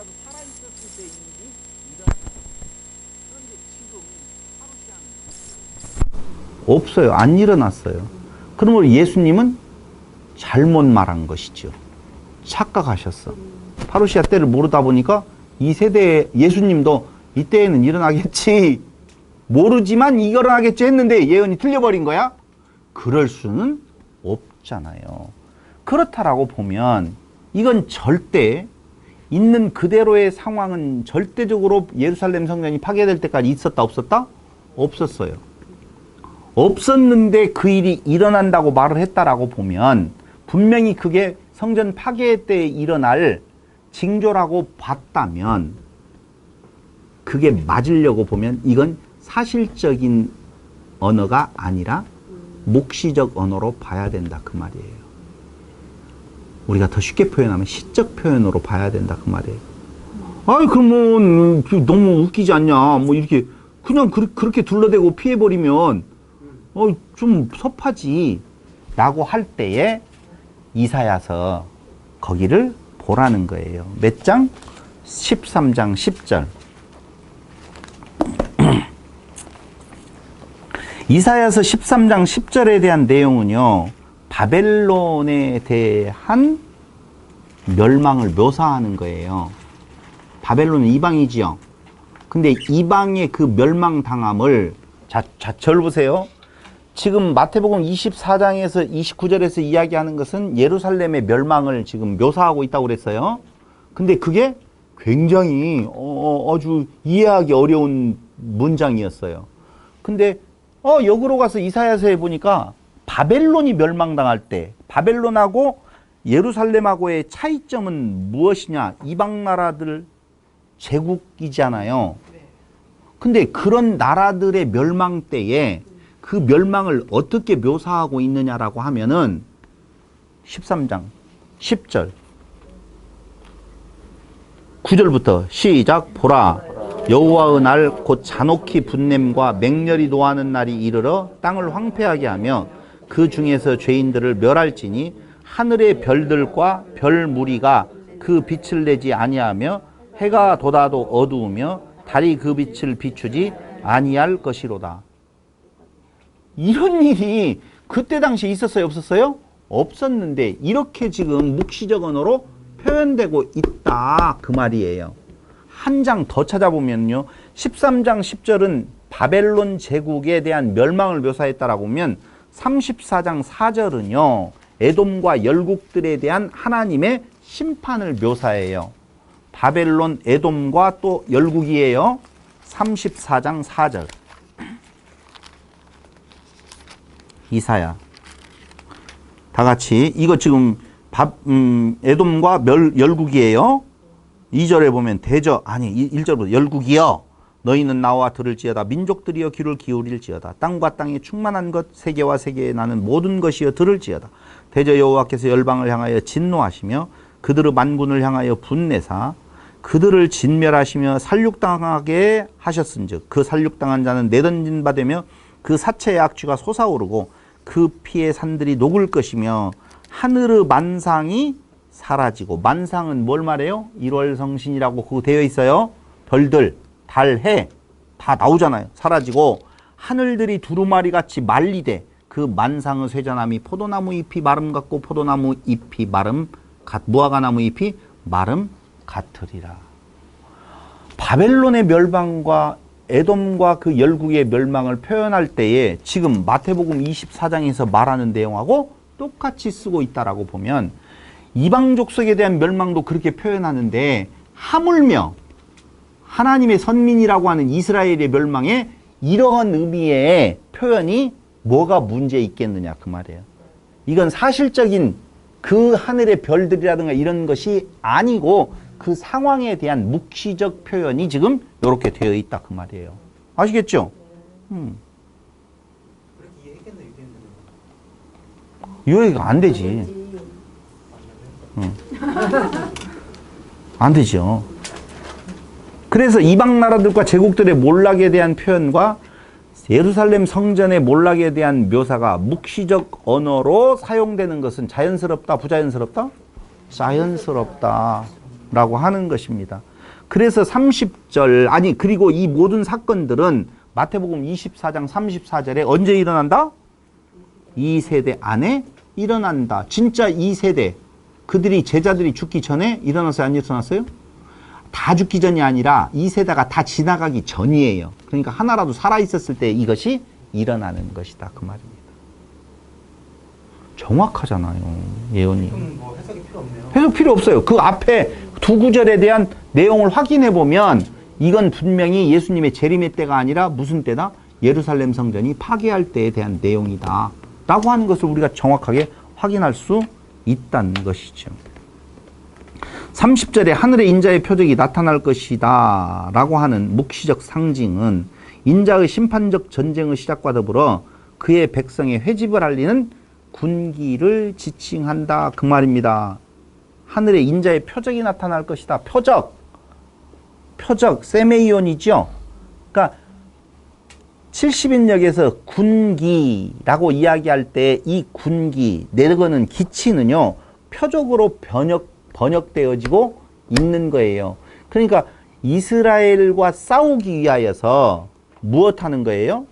아니라도 살아있었을 때 일이 일어났다. 그런데 지금 파루시아는 없어요. 안 일어났어요. 그러므로 예수님은 잘못 말한 것이죠. 착각하셨어. 파루시아 때를 모르다 보니까 이 세대의 예수님도 이때에는 일어나겠지 모르지만 일어나겠지 했는데 예언이 틀려버린 거야? 그럴 수는 없잖아요. 그렇다라고 보면 이건 절대 있는 그대로의 상황은 절대적으로 예루살렘 성전이 파괴될 때까지 있었다 없었다? 없었어요. 없었는데 그 일이 일어난다고 말을 했다라고 보면 분명히 그게 성전 파괴 때 일어날 징조라고 봤다면 그게 맞으려고 보면 이건 사실적인 언어가 아니라 묵시적 언어로 봐야 된다 그 말이에요. 우리가 더 쉽게 표현하면 시적 표현으로 봐야 된다 그 말이에요. 아이 그러면 너무 웃기지 않냐 뭐 이렇게 그냥 그렇게 둘러대고 피해버리면 좀 섭하지 라고 할 때에 이사야서 거기를 보라는 거예요. 몇 장? 13장 10절. 이사야서 13장 10절에 대한 내용은요, 바벨론에 대한 멸망을 묘사하는 거예요. 바벨론은 이방이지요. 근데 이방의 그 멸망당함을 절 보세요. 지금 마태복음 24장에서 29절에서 이야기하는 것은 예루살렘의 멸망을 지금 묘사하고 있다고 그랬어요. 근데 그게 굉장히 아주 이해하기 어려운 문장이었어요. 근데 역으로 가서 이사야서에 보니까 바벨론이 멸망당할 때 바벨론하고 예루살렘하고의 차이점은 무엇이냐? 이방 나라들 제국이잖아요. 근데 그런 나라들의 멸망 때에 그 멸망을 어떻게 묘사하고 있느냐라고 하면은 13장 10절 9절부터 시작. 보라, 여호와의 날 곧 잔혹히 분냄과 맹렬히 노하는 날이 이르러 땅을 황폐하게 하며 그 중에서 죄인들을 멸할지니 하늘의 별들과 별 무리가 그 빛을 내지 아니하며 해가 돋아도 어두우며 달이 그 빛을 비추지 아니할 것이로다. 이런 일이 그때 당시에 있었어요 없었어요? 없었는데 이렇게 지금 묵시적 언어로 표현되고 있다 그 말이에요. 한 장 더 찾아보면요, 13장 10절은 바벨론 제국에 대한 멸망을 묘사했다라고 하면 34장 4절은요 에돔과 열국들에 대한 하나님의 심판을 묘사해요. 바벨론, 에돔과 또 열국이에요. 34장 4절 이사야 다 같이 이거 지금 에돔과 열국이에요. 2절에 보면 1절부터 열국이여 너희는 나와 들을지어다. 민족들이여 귀를 기울일지어다. 땅과 땅에 충만한 것 세계와 세계에 나는 모든 것이여 들을지어다. 대저 여호와께서 열방을 향하여 진노하시며 그들의 만군을 향하여 분내사 그들을 진멸하시며 살육당하게 하셨은즉 그 살육당한 자는 내던진 바 되며 그 사체의 악취가 솟아오르고 그 피의 산들이 녹을 것이며 하늘의 만상이 사라지고, 만상은 뭘 말해요? 1월 성신이라고 그거 되어 있어요. 별들, 달, 해 다 나오잖아요. 사라지고 하늘들이 두루마리 같이 말리되 그 만상의 쇠자나무 포도나무 잎이 마름 같고 포도나무 잎이 무화과나무 잎이 마름 같으리라. 바벨론의 멸망과 에돔과 그 열국의 멸망을 표현할 때에 지금 마태복음 24장에서 말하는 내용하고 똑같이 쓰고 있다라고 보면 이방 족속에 대한 멸망도 그렇게 표현하는데 하물며 하나님의 선민이라고 하는 이스라엘의 멸망에 이러한 의미의 표현이 뭐가 문제 있겠느냐 그 말이에요. 이건 사실적인 그 하늘의 별들이라든가 이런 것이 아니고 그 상황에 대한 묵시적 표현이 지금 이렇게 되어 있다 그 말이에요. 아시겠죠? 이해가 안 되지. 안 되죠. 그래서 이방 나라들과 제국들의 몰락에 대한 표현과 예루살렘 성전의 몰락에 대한 묘사가 묵시적 언어로 사용되는 것은 자연스럽다, 부자연스럽다? 자연스럽다. 라고 하는 것입니다. 그래서 30절, 아니, 그리고 이 모든 사건들은 마태복음 24장 34절에 언제 일어난다? 2세대 안에 일어난다. 진짜 2세대. 그들이, 제자들이 죽기 전에 일어났어요? 안 일어났어요? 다 죽기 전이 아니라 2세대가 다 지나가기 전이에요. 그러니까 하나라도 살아있었을 때 이것이 일어나는 것이다. 그 말입니다. 정확하잖아요. 예언이. 뭐 해석이 필요 없네요. 해석 필요 없어요. 그 앞에 두 구절에 대한 내용을 확인해 보면 이건 분명히 예수님의 재림의 때가 아니라 무슨 때다? 예루살렘 성전이 파괴할 때에 대한 내용이다. 라고 하는 것을 우리가 정확하게 확인할 수 있다는 것이죠. 30절에 하늘의 인자의 표적이 나타날 것이다 라고 하는 묵시적 상징은 인자의 심판적 전쟁의 시작과 더불어 그의 백성의 회집을 알리는 군기를 지칭한다. 그 말입니다. 하늘의 인자의 표적이 나타날 것이다. 표적, 세메이온이죠. 그러니까 70인역에서 군기라고 이야기할 때 이 군기, 내거는 기치는요, 표적으로 번역되어지고 있는 거예요. 그러니까 이스라엘과 싸우기 위하여서 무엇 하는 거예요?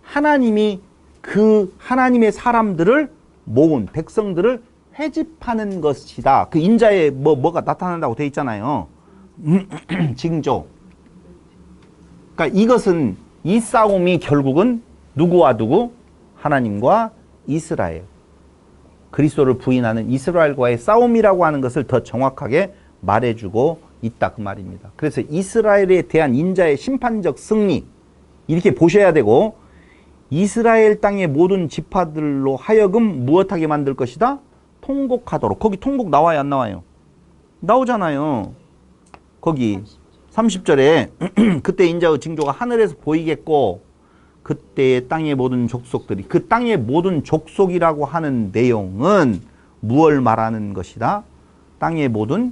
하나님이 그 하나님의 사람들을 모은 백성들을 회집하는 것이다. 그 인자에 뭐가 나타난다고 되어 있잖아요. 징조. 그러니까 이것은 이 싸움이 결국은 누구와 누구? 하나님과 이스라엘. 그리스도를 부인하는 이스라엘과의 싸움이라고 하는 것을 더 정확하게 말해주고 있다. 그 말입니다. 그래서 이스라엘에 대한 인자의 심판적 승리 이렇게 보셔야 되고 이스라엘 땅의 모든 지파들로 하여금 무엇하게 만들 것이다? 통곡하도록. 거기 통곡 나와요? 안 나와요? 나오잖아요. 거기 30절에 그때 인자의 징조가 하늘에서 보이겠고 그때의 땅의 모든 족속들이, 그 땅의 모든 족속이라고 하는 내용은 무엇을 말하는 것이다? 땅의 모든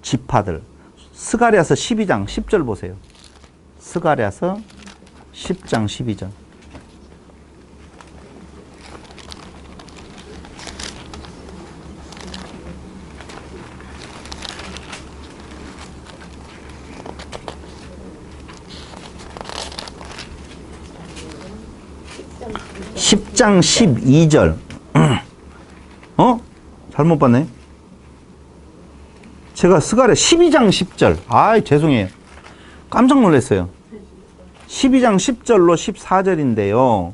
지파들. 스가랴서 12장 10절 보세요. 스가랴서 10장 12절. (10장 12절) 잘못 봤네. 제가 스가랴 12장 10절. 아, 죄송해요. 깜짝 놀랐어요. 12장 10절로 14절인데요.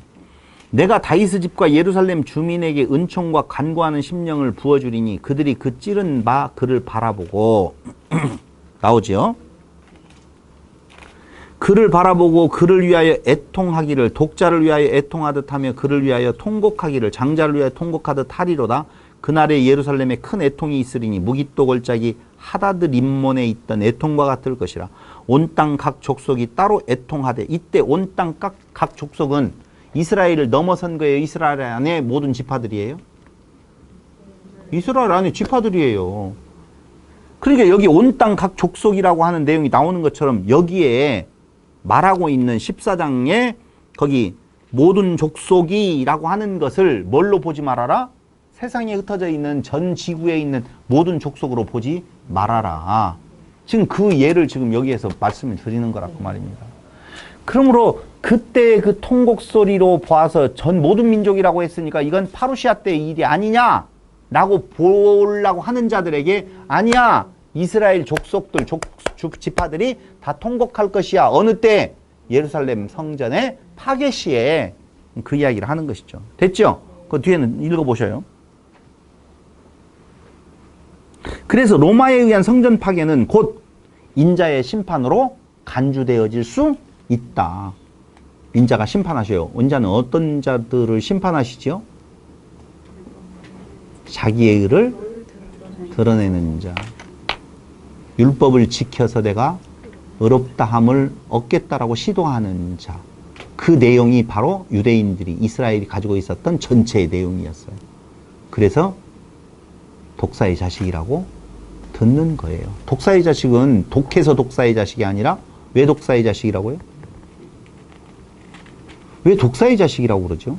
내가 다윗의 집과 예루살렘 주민에게 은총과 간구하는 심령을 부어주리니 그들이 그 찌른 바 그를 바라보고 나오죠. 그를 바라보고 그를 위하여 애통하기를, 독자를 위하여 애통하듯 하며 그를 위하여 통곡하기를, 장자를 위하여 통곡하듯 하리로다. 그날에 예루살렘에 큰 애통이 있으리니 무기또 골짜기 하다드 림몬에 있던 애통과 같을 것이라. 온 땅 각 족속이 따로 애통하되, 이때 온 땅 각 족속은 이스라엘을 넘어선 거예요? 이스라엘 안에 모든 지파들이에요? 이스라엘 안에 지파들이에요. 그러니까 여기 온 땅 각 족속이라고 하는 내용이 나오는 것처럼 여기에 말하고 있는 14장에 거기 모든 족속이라고 하는 것을 뭘로 보지 말아라? 세상에 흩어져 있는 전 지구에 있는 모든 족속으로 보지 말아라. 지금 그 예를 지금 여기에서 말씀을 드리는 거라고 말입니다. 그러므로 그때 그 통곡 소리로 보아서 전 모든 민족이라고 했으니까 이건 파루시아 때의 일이 아니냐라고 보려고 하는 자들에게 아니야. 이스라엘 족속들, 지파들이 다 통곡할 것이야. 어느 때? 예루살렘 성전의 파괴 시에 그 이야기를 하는 것이죠. 됐죠? 그 뒤에는 읽어보셔요. 그래서 로마에 의한 성전 파괴는 곧 인자의 심판으로 간주되어질 수 있다. 인자가 심판하셔요. 인자는 어떤 자들을 심판하시죠? 자기의 의를 드러내는 자. 율법을 지켜서 내가 의롭다함을 얻겠다라고 시도하는 자. 그 내용이 바로 유대인들이, 이스라엘이 가지고 있었던 전체의 내용이었어요. 그래서 독사의 자식이라고 듣는 거예요. 독사의 자식은 독해서 독사의 자식이 아니라 왜 독사의 자식이라고요? 왜 독사의 자식이라고 그러죠?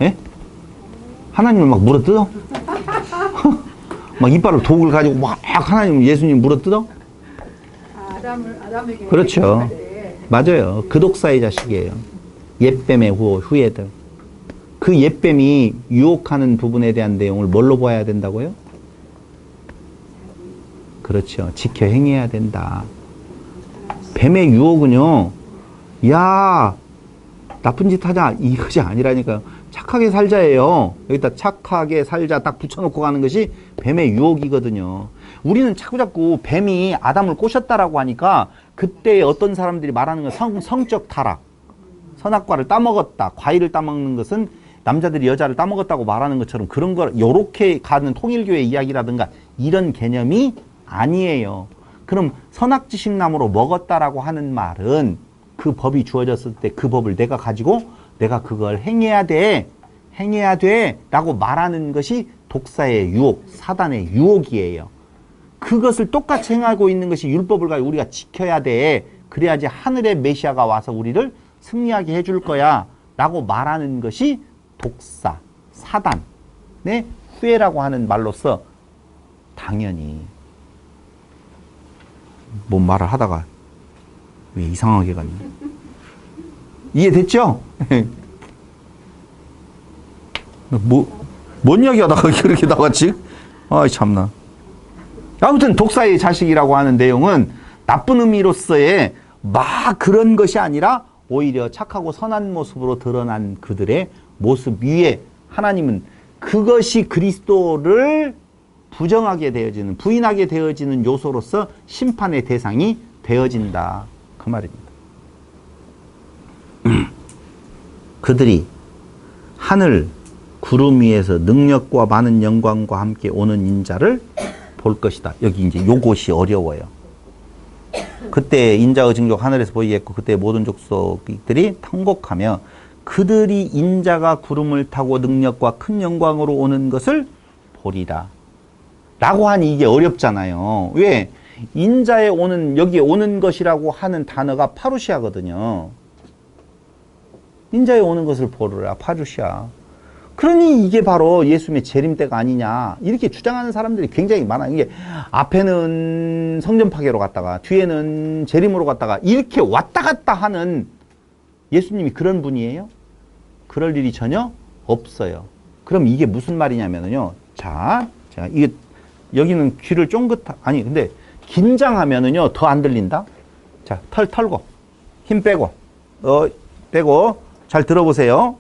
예? 하나님을 막 물어뜯어? 막 이빨로 독을 가지고 막 하나님 예수님 물어뜯어? 아담에게 그렇죠. 맞아요. 그 독사의 자식이에요. 옛뱀의 후예들. 그 옛뱀이 유혹하는 부분에 대한 내용을 뭘로 봐야 된다고요? 그렇죠. 지켜 행해야 된다. 뱀의 유혹은요, 야, 나쁜 짓 하자, 이것이 아니라니까요. 착하게 살자예요. 여기다 착하게 살자 딱 붙여놓고 가는 것이 뱀의 유혹이거든요. 우리는 자꾸자꾸 뱀이 아담을 꼬셨다라고 하니까 그때 어떤 사람들이 말하는 건 성적 타락, 선악과를 따먹었다, 과일을 따먹는 것은 남자들이 여자를 따먹었다고 말하는 것처럼 그런 걸 요렇게 가는 통일교회 이야기라든가 이런 개념이 아니에요. 그럼 선악지식나무로 먹었다라고 하는 말은 그 법이 주어졌을 때 그 법을 내가 가지고 내가 그걸 행해야 돼 라고 말하는 것이 독사의 유혹, 사단의 유혹이에요. 그것을 똑같이 행하고 있는 것이 율법을 가지고 우리가 지켜야 돼. 그래야지 하늘의 메시아가 와서 우리를 승리하게 해줄 거야 라고 말하는 것이 독사, 사단의 후예라고 하는 말로서 당연히 뭔 말을 하다가 왜 이상하게 갔니? 이해됐죠? 뭔 이야기 하다가 그렇게 나왔지? 아이 참나. 아무튼 독사의 자식이라고 하는 내용은 나쁜 의미로서의 막 그런 것이 아니라 오히려 착하고 선한 모습으로 드러난 그들의 모습 위에 하나님은 그것이 그리스도를 부정하게 되어지는, 부인하게 되어지는 요소로서 심판의 대상이 되어진다. 그 말입니다. 그들이 하늘 구름 위에서 능력과 많은 영광과 함께 오는 인자를 볼 것이다. 여기 이제 요것이 어려워요. 그때 인자의 증족 하늘에서 보이겠고 그때 모든 족속들이 통곡하며 그들이 인자가 구름을 타고 능력과 큰 영광으로 오는 것을 보리라. 라고 하니 이게 어렵잖아요. 왜? 인자에 오는, 여기에 오는 것이라고 하는 단어가 파루시아거든요. 인자에 오는 것을 보르라, 파루시아. 그러니 이게 바로 예수님의 재림 때가 아니냐 이렇게 주장하는 사람들이 굉장히 많아요. 이게 앞에는 성전 파괴로 갔다가 뒤에는 재림으로 갔다가 이렇게 왔다 갔다 하는 예수님이 그런 분이에요? 그럴 일이 전혀 없어요. 그럼 이게 무슨 말이냐면요. 자, 제가 이게 여기는 귀를 쫑긋 아니 근데 긴장하면은요 더 안 들린다. 자, 털 털고 힘 빼고 빼고 잘 들어보세요.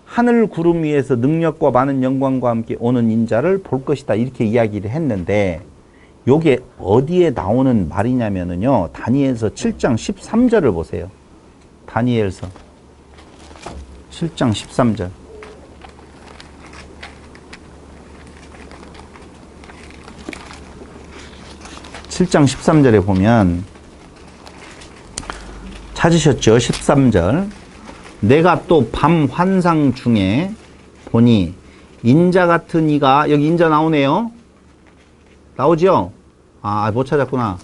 하늘 구름 위에서 능력과 많은 영광과 함께 오는 인자를 볼 것이다. 이렇게 이야기를 했는데 요게 어디에 나오는 말이냐면은요. 다니엘서 7장 13절을 보세요. 다니엘서 7장 13절. (7장 13절에) 보면 찾으셨죠? 13절. 내가 또 밤 환상 중에 보니 인자 같은 이가, 여기 인자 나오네요. 나오죠? 아, 못 찾았구나.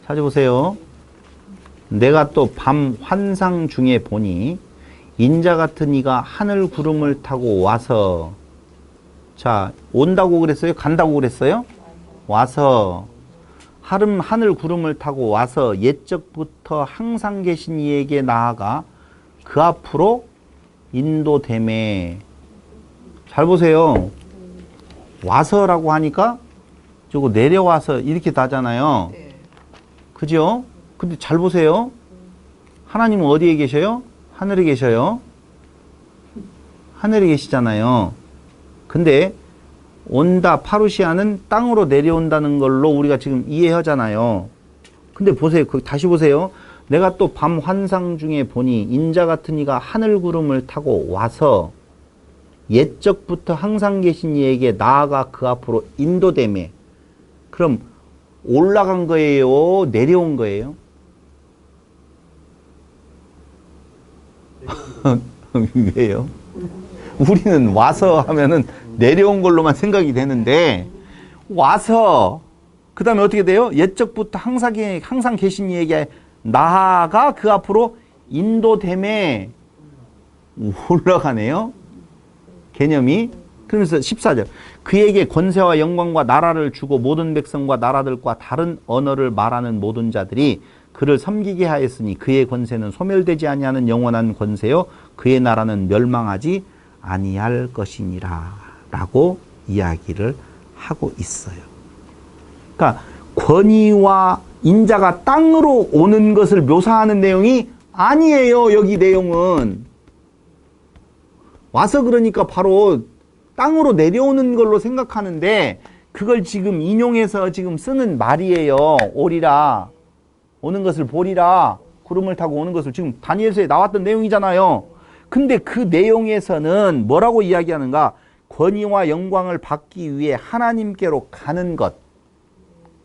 찾아보세요. 내가 또 밤 환상 중에 보니 인자 같은 이가 하늘 구름을 타고 와서, 자, 온다고 그랬어요? 간다고 그랬어요? 와서, 하늘 구름을 타고 와서 옛적부터 항상 계신 이에게 나아가 그 앞으로 인도됨에. 잘 보세요. 와서라고 하니까 저거 내려와서 이렇게 나잖아요. 그죠? 근데 잘 보세요. 하나님은 어디에 계셔요? 하늘에 계셔요. 하늘에 계시잖아요. 근데 온다, 파루시아는 땅으로 내려온다는 걸로 우리가 지금 이해하잖아요. 근데 보세요. 다시 보세요. 내가 또 밤 환상 중에 보니 인자 같은 이가 하늘 구름을 타고 와서 옛적부터 항상 계신 이에게 나아가 그 앞으로 인도되매. 그럼 올라간 거예요? 내려온 거예요? 왜요? 우리는 와서 하면은 내려온 걸로만 생각이 되는데, 와서 그 다음에 어떻게 돼요? 옛적부터 항상 계신 이에게 나아가 그 앞으로 인도됨에. 올라가네요. 개념이 그러면서 14절. 그에게 권세와 영광과 나라를 주고 모든 백성과 나라들과 다른 언어를 말하는 모든 자들이 그를 섬기게 하였으니 그의 권세는 소멸되지 아니하는 영원한 권세요 그의 나라는 멸망하지 아니할 것이니라 라고 이야기를 하고 있어요. 그러니까 권위와 인자가 땅으로 오는 것을 묘사하는 내용이 아니에요. 여기 내용은 와서 그러니까 바로 땅으로 내려오는 걸로 생각하는데 그걸 지금 인용해서 지금 쓰는 말이에요. 오리라, 오는 것을 보리라, 구름을 타고 오는 것을 지금 다니엘서에 나왔던 내용이잖아요. 근데 그 내용에서는 뭐라고 이야기하는가? 권위와 영광을 받기 위해 하나님께로 가는 것,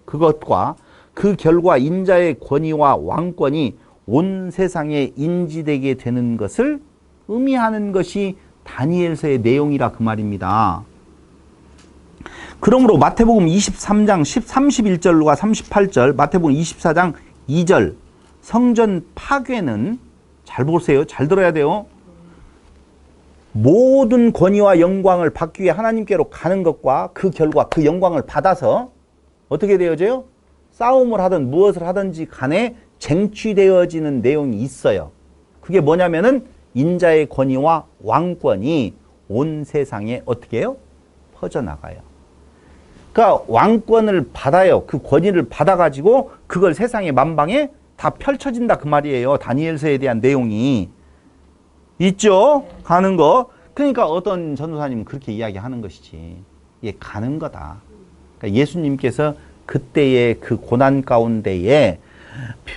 그것과 그 결과 인자의 권위와 왕권이 온 세상에 인지되게 되는 것을 의미하는 것이 다니엘서의 내용이라 그 말입니다. 그러므로 마태복음 23장 31절과 38절, 마태복음 24장 2절 성전 파괴는 잘 보세요. 잘 들어야 돼요. 모든 권위와 영광을 받기 위해 하나님께로 가는 것과 그 결과 그 영광을 받아서 어떻게 되어져요? 싸움을 하든 무엇을 하든지 간에 쟁취되어지는 내용이 있어요. 그게 뭐냐면은 인자의 권위와 왕권이 온 세상에 어떻게 해요? 퍼져나가요. 그러니까 왕권을 받아요. 그 권위를 받아가지고 그걸 세상의 만방에 다 펼쳐진다 그 말이에요. 다니엘서에 대한 내용이 있죠? 가는 거. 그러니까 어떤 전도사님은 그렇게 이야기하는 것이지. 이게 가는 거다. 그러니까 예수님께서 그때의 그 고난 가운데에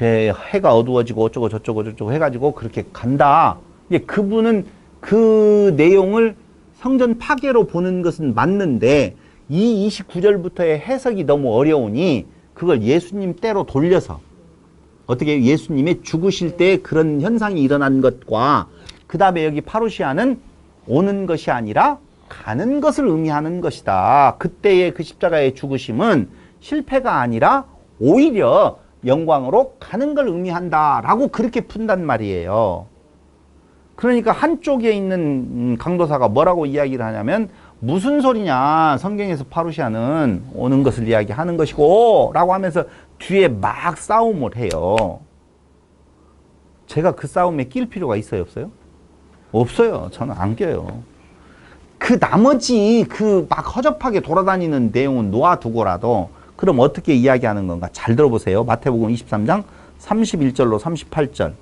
해가 어두워지고 어쩌고 저쩌고 해가지고 그렇게 간다. 그분은 그 내용을 성전 파괴로 보는 것은 맞는데 이 29절부터의 해석이 너무 어려우니 그걸 예수님 때로 돌려서 어떻게 예수님의 죽으실 때 그런 현상이 일어난 것과 그 다음에 여기 파루시아는 오는 것이 아니라 가는 것을 의미하는 것이다. 그때의 그 십자가의 죽으심은 실패가 아니라 오히려 영광으로 가는 걸 의미한다라고 그렇게 푼단 말이에요. 그러니까 한쪽에 있는 강도사가 뭐라고 이야기를 하냐면 무슨 소리냐, 성경에서 파루시아는 오는 것을 이야기하는 것이고 라고 하면서 뒤에 막 싸움을 해요. 제가 그 싸움에 낄 필요가 있어요, 없어요? 없어요. 저는 안 껴요. 그 나머지 그 막 허접하게 돌아다니는 내용은 놓아두고라도 그럼 어떻게 이야기하는 건가? 잘 들어보세요. 마태복음 23장 31절로 38절.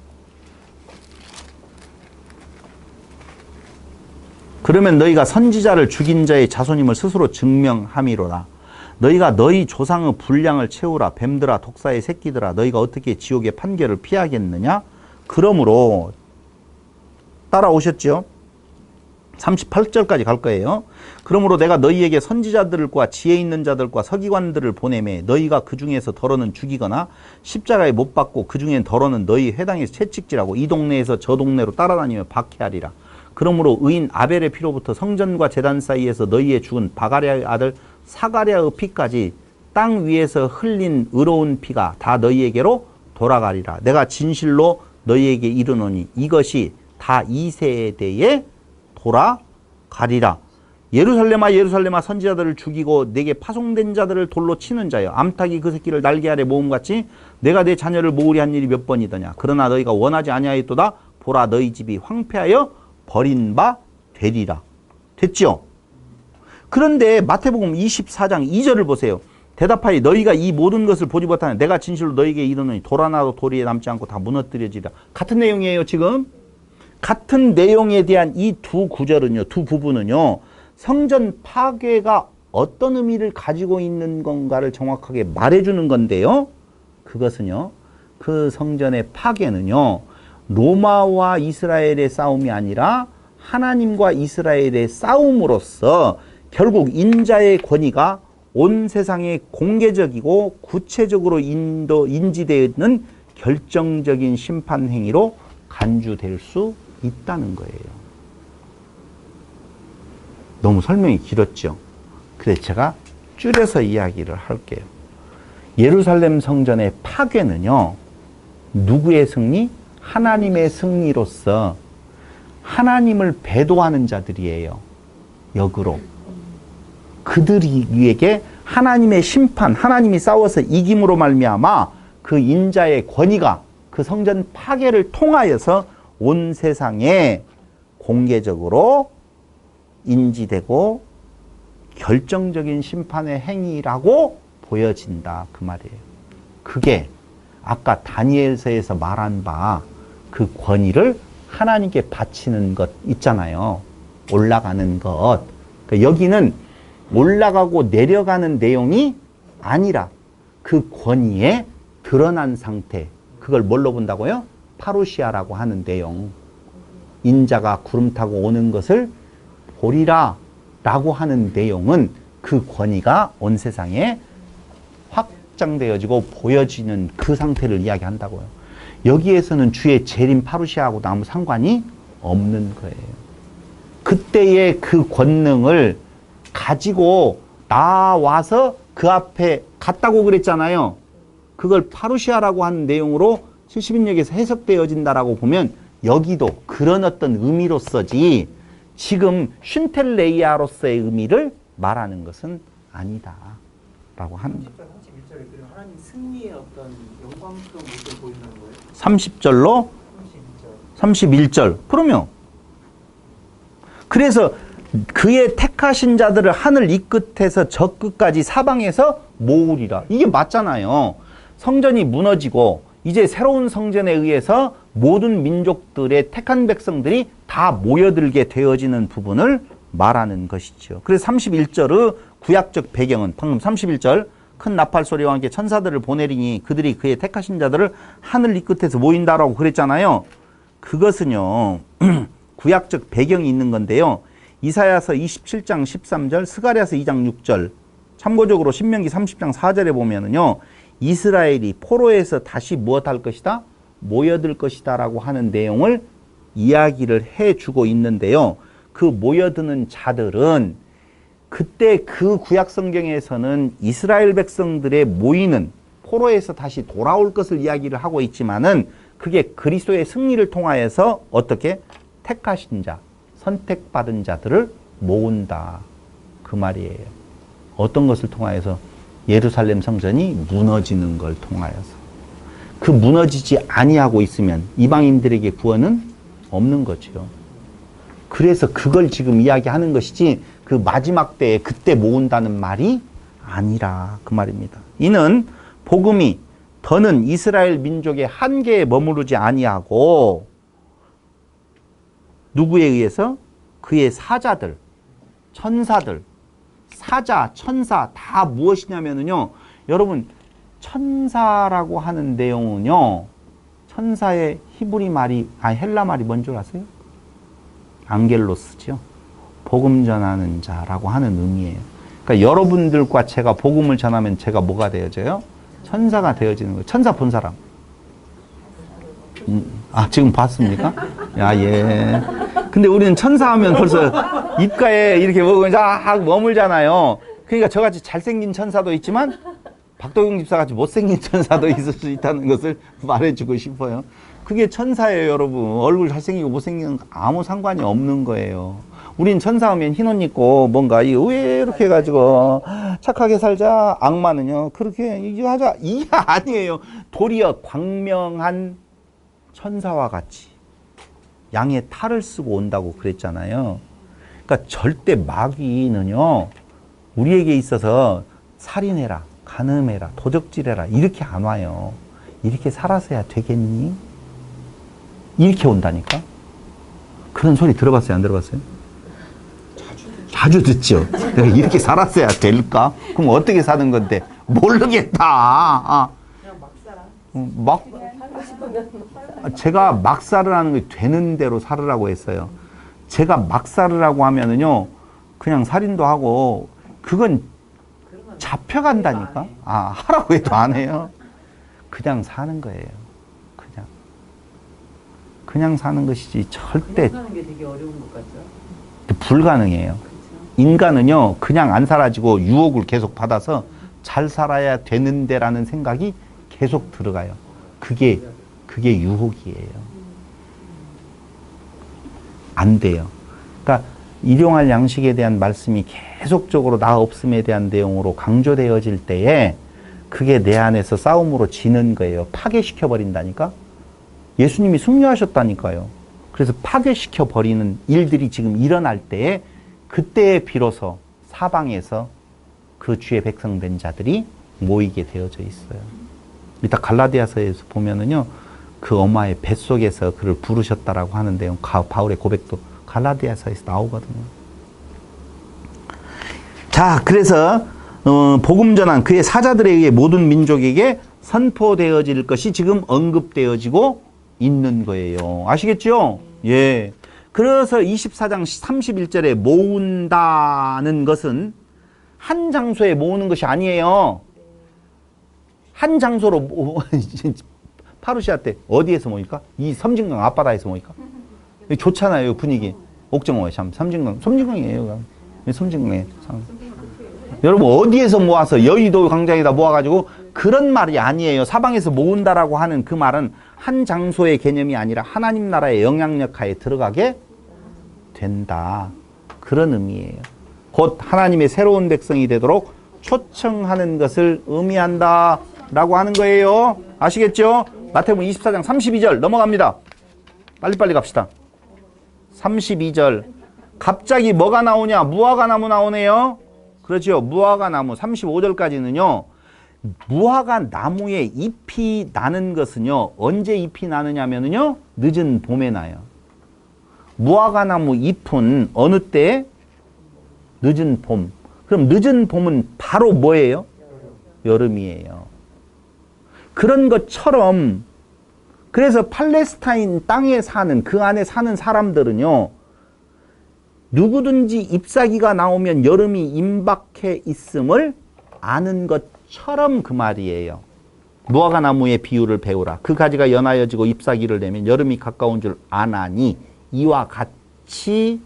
그러면 너희가 선지자를 죽인 자의 자손임을 스스로 증명함이로라. 너희가 너희 조상의 분량을 채우라. 뱀들아 독사의 새끼들아 너희가 어떻게 지옥의 판결을 피하겠느냐? 그러므로 따라오셨죠? 38절까지 갈 거예요. 그러므로 내가 너희에게 선지자들과 지혜 있는 자들과 서기관들을 보내매 너희가 그 중에서 더러는 죽이거나 십자가에 못 박고 그 중엔 더러는 너희 회당에서 채찍질하고 이 동네에서 저 동네로 따라다니며 박해하리라. 그러므로 의인 아벨의 피로부터 성전과 제단 사이에서 너희의 죽은 바가랴의 아들 사가랴의 피까지 땅 위에서 흘린 의로운 피가 다 너희에게로 돌아가리라. 내가 진실로 너희에게 이르노니 이것이 다 이 세대에 돌아가리라. 예루살렘아 예루살렘아 선지자들을 죽이고 내게 파송된 자들을 돌로 치는 자여 암탉이 그 새끼를 날개 아래 모음같이 내가 내 자녀를 모으리 한 일이 몇 번이더냐. 그러나 너희가 원하지 아니하였도다. 보라 너희 집이 황폐하여 버린 바 되리라. 됐죠? 그런데 마태복음 24장 2절을 보세요. 대답하니 너희가 이 모든 것을 보지 못하는 내가 진실로 너희에게 이르노니 돌아나도 도리에 남지 않고 다 무너뜨려지리라. 같은 내용이에요 지금. 같은 내용에 대한 이 두 구절은요, 두 부분은요, 성전 파괴가 어떤 의미를 가지고 있는 건가를 정확하게 말해주는 건데요. 그것은요, 그 성전의 파괴는요, 로마와 이스라엘의 싸움이 아니라 하나님과 이스라엘의 싸움으로서 결국 인자의 권위가 온 세상에 공개적이고 구체적으로 인지되는 결정적인 심판 행위로 간주될 수 있다는 거예요. 너무 설명이 길었죠. 그래서 제가 줄여서 이야기를 할게요. 예루살렘 성전의 파괴는요, 누구의 승리? 하나님의 승리로서 하나님을 배도하는 자들이에요. 역으로. 그들에게 하나님의 심판, 하나님이 싸워서 이김으로 말미암아 그 인자의 권위가 그 성전 파괴를 통하여서 온 세상에 공개적으로 인지되고 결정적인 심판의 행위라고 보여진다 그 말이에요. 그게 아까 다니엘서에서 말한 바 그 권위를 하나님께 바치는 것 있잖아요. 올라가는 것. 그러니까 여기는 올라가고 내려가는 내용이 아니라 그 권위에 드러난 상태. 그걸 뭘로 본다고요? 파루시아라고 하는 내용. 인자가 구름 타고 오는 것을 보리라 라고 하는 내용은 그 권위가 온 세상에 확장되어지고 보여지는 그 상태를 이야기한다고요. 여기에서는 주의 재림 파루시아하고도 아무 상관이 없는 거예요. 그때의 그 권능을 가지고 나와서 그 앞에 갔다고 그랬잖아요. 그걸 파루시아라고 하는 내용으로 70인역에서 해석되어진다라고 보면 여기도 그런 어떤 의미로서지 지금 슌텔레이아로서의 의미를 말하는 것은 아니다 라고 하는 거예요. 31절에 그리고 하나님 승리의 어떤 영광스러운 모습을 보인다는 거예요? 30절로 31절. 그러면 그래서 그의 택하신 자들을 하늘 이 끝에서 저 끝까지 사방에서 모으리라. 이게 맞잖아요. 성전이 무너지고 이제 새로운 성전에 의해서 모든 민족들의 택한 백성들이 다 모여들게 되어지는 부분을 말하는 것이죠. 그래서 31절의 구약적 배경은 방금 31절 큰 나팔 소리와 함께 천사들을 보내리니 그들이 그의 택하신 자들을 하늘 이 끝에서 모인다라고 그랬잖아요. 그것은요 구약적 배경이 있는 건데요. 이사야서 27장 13절, 스가랴서 2장 6절, 참고적으로 신명기 30장 4절에 보면은요, 이스라엘이 포로에서 다시 무엇할 것이다? 모여들 것이다 라고 하는 내용을 이야기를 해주고 있는데요. 그 모여드는 자들은 그때 그 구약 성경에서는 이스라엘 백성들의 모이는 포로에서 다시 돌아올 것을 이야기를 하고 있지만은 그게 그리스도의 승리를 통하여서 어떻게 택하신 자, 선택받은 자들을 모은다 그 말이에요. 어떤 것을 통하여서? 예루살렘 성전이 무너지는 걸 통하여서. 그 무너지지 아니하고 있으면 이방인들에게 구원은 없는 거죠. 그래서 그걸 지금 이야기하는 것이지 그 마지막 때에 그때 모은다는 말이 아니라 그 말입니다. 이는 복음이 더는 이스라엘 민족의 한계에 머무르지 아니하고 누구에 의해서? 그의 사자들, 천사들, 사자, 천사 다 무엇이냐면요. 여러분 천사라고 하는 내용은요. 천사의 히브리 말이 헬라 말이 뭔 줄 아세요? 앙겔로스죠. 복음 전하는 자라고 하는 의미예요. 그러니까 여러분들과 제가 복음을 전하면 제가 뭐가 되어져요? 천사가 되어지는 거예요. 천사 본 사람. 지금 봤습니까? 야, 예. 근데 우리는 천사하면 벌써 입가에 이렇게 쫙 머물잖아요. 그러니까 저같이 잘생긴 천사도 있지만 박도경 집사같이 못생긴 천사도 있을 수 있다는 것을 말해주고 싶어요. 그게 천사예요, 여러분. 얼굴 잘생기고 못생긴 건 아무 상관이 없는 거예요. 우린 천사하면 흰 옷 입고 뭔가 왜 이렇게 해가지고 착하게 살자. 악마는요, 그렇게 이거 하자. 이게 아니에요. 도리어 광명한 천사와 같이 양의 탈을 쓰고 온다고 그랬잖아요. 그러니까 절대 마귀는요, 우리에게 있어서 살인해라, 간음해라, 도적질해라 이렇게 안 와요. 이렇게 살아서야 되겠니? 이렇게 온다니까. 그런 소리 들어봤어요? 안 들어봤어요? 자주 듣죠. 내가 이렇게 살았어야 될까? 그럼 어떻게 사는 건데? 모르겠다. 그냥 막 살아. 제가 막 살으라는 게 되는 대로 살으라고 했어요. 제가 막 살으라고 하면은요, 그냥 살인도 하고, 그건 잡혀간다니까? 하라고 해도 안 해요. 그냥 사는 거예요. 그냥 사는 것이지, 절대. 그냥 사는 게 되게 어려운 것 같죠? 불가능해요. 그렇죠? 인간은요, 그냥 안 사라지고 유혹을 계속 받아서 잘 살아야 되는데라는 생각이 계속 들어가요. 그게 유혹이에요. 안 돼요. 그러니까 일용할 양식에 대한 말씀이 계속적으로 나 없음에 대한 내용으로 강조되어질 때에 그게 내 안에서 싸움으로 지는 거예요. 파괴시켜버린다니까? 예수님이 승리하셨다니까요. 그래서 파괴시켜버리는 일들이 지금 일어날 때에 그때에 비로소 사방에서 그 주의 백성된 자들이 모이게 되어져 있어요. 이따 갈라디아서에서 보면은요, 그 엄마의 뱃속에서 그를 부르셨다라고 하는 내용, 바울의 고백도 갈라디아서에서 나오거든요. 자, 그래서 복음 전한 그의 사자들에 의해 모든 민족에게 선포되어질 것이 지금 언급되어지고 있는 거예요. 아시겠죠? 예. 그래서 24장 31절에 모은다는 것은 한 장소에 모으는 것이 아니에요. 한 장소로 파루시아 때 어디에서 모일까? 이 섬진강 앞바다에서 모일까? 좋잖아요, 분위기. 옥정호에 참 섬진강이에요. 섬진강에 여러분 어디에서 모아서 여의도 광장에다 모아가지고 그런 말이 아니에요. 사방에서 모은다라고 하는 그 말은 한 장소의 개념이 아니라 하나님 나라의 영향력 하에 들어가게 된다. 그런 의미예요. 곧 하나님의 새로운 백성이 되도록 초청하는 것을 의미한다 라고 하는 거예요. 아시겠죠? 마태복음 24장 32절 넘어갑니다. 빨리빨리 갑시다. 32절 갑자기 뭐가 나오냐? 무화과 나무 나오네요. 그렇죠. 무화과 나무 35절까지는요. 무화과 나무에 잎이 나는 것은요. 언제 잎이 나느냐면요. 늦은 봄에 나요. 무화과 나무 잎은 어느 때? 늦은 봄. 그럼 늦은 봄은 바로 뭐예요? 여름이에요. 그런 것처럼 그래서 팔레스타인 땅에 사는 그 안에 사는 사람들은요. 누구든지 잎사귀가 나오면 여름이 임박해 있음을 아는 것처럼 그 말이에요. 무화과 나무의 비유를 배우라. 그 가지가 연하여지고 잎사귀를 내면 여름이 가까운 줄 아나니 이와 같이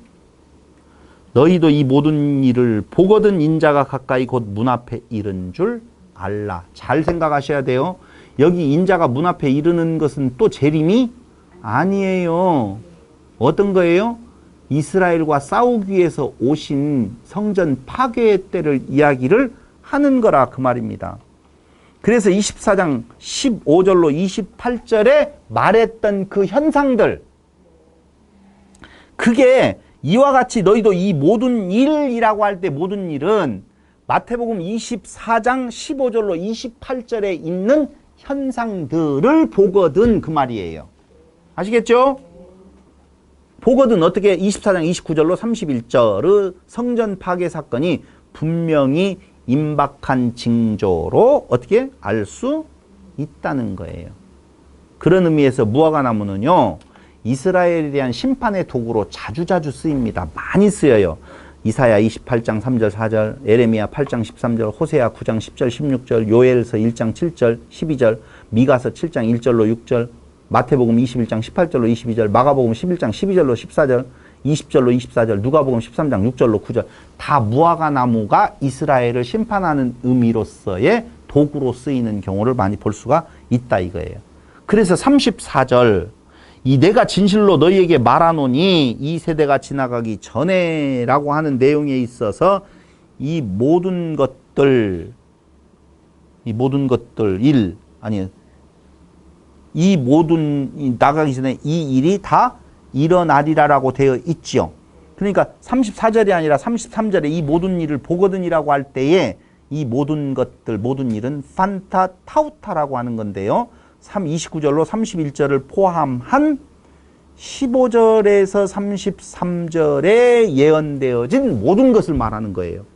너희도 이 모든 일을 보거든 인자가 가까이 곧 문 앞에 이른 줄 알라. 잘 생각하셔야 돼요. 여기 인자가 문 앞에 이르는 것은 또 재림이 아니에요. 어떤 거예요? 이스라엘과 싸우기 위해서 오신 성전 파괴의 때를 이야기를 하는 거라 그 말입니다. 그래서 24장 15절로 28절에 말했던 그 현상들, 그게 이와 같이 너희도 이 모든 일이라고 할 때 모든 일은 마태복음 24장 15절로 28절에 있는 현상들을 보거든 그 말이에요. 아시겠죠? 보거든 어떻게 24장 29절로 31절의 성전 파괴 사건이 분명히 임박한 징조로 어떻게 알 수 있다는 거예요. 그런 의미에서 무화과 나무는요. 이스라엘에 대한 심판의 도구로 자주자주 쓰입니다. 많이 쓰여요. 이사야 28장 3절 4절, 에레미야 8장 13절, 호세아 9장 10절 16절, 요엘서 1장 7절 12절, 미가서 7장 1절로 6절, 마태복음 21장 18절로 22절, 마가복음 11장 12절로 14절, 20절로 24절, 누가복음 13장 6절로 9절. 다 무화과 나무가 이스라엘을 심판하는 의미로서의 도구로 쓰이는 경우를 많이 볼 수가 있다 이거예요. 그래서 34절 이 내가 진실로 너희에게 말하노니 이 세대가 지나가기 전에 라고 하는 내용에 있어서 이 모든 것들 이 모든 나가기 전에 이 일이 다 일어나리라라고 되어 있지요. 그러니까 34절이 아니라 33절에 이 모든 일을 보거든이라고 할 때에 이 모든 것들 모든 일은 판타 타우타라고 하는 건데요. 29절로 31절을 포함한 15절에서 33절에 예언되어진 모든 것을 말하는 거예요.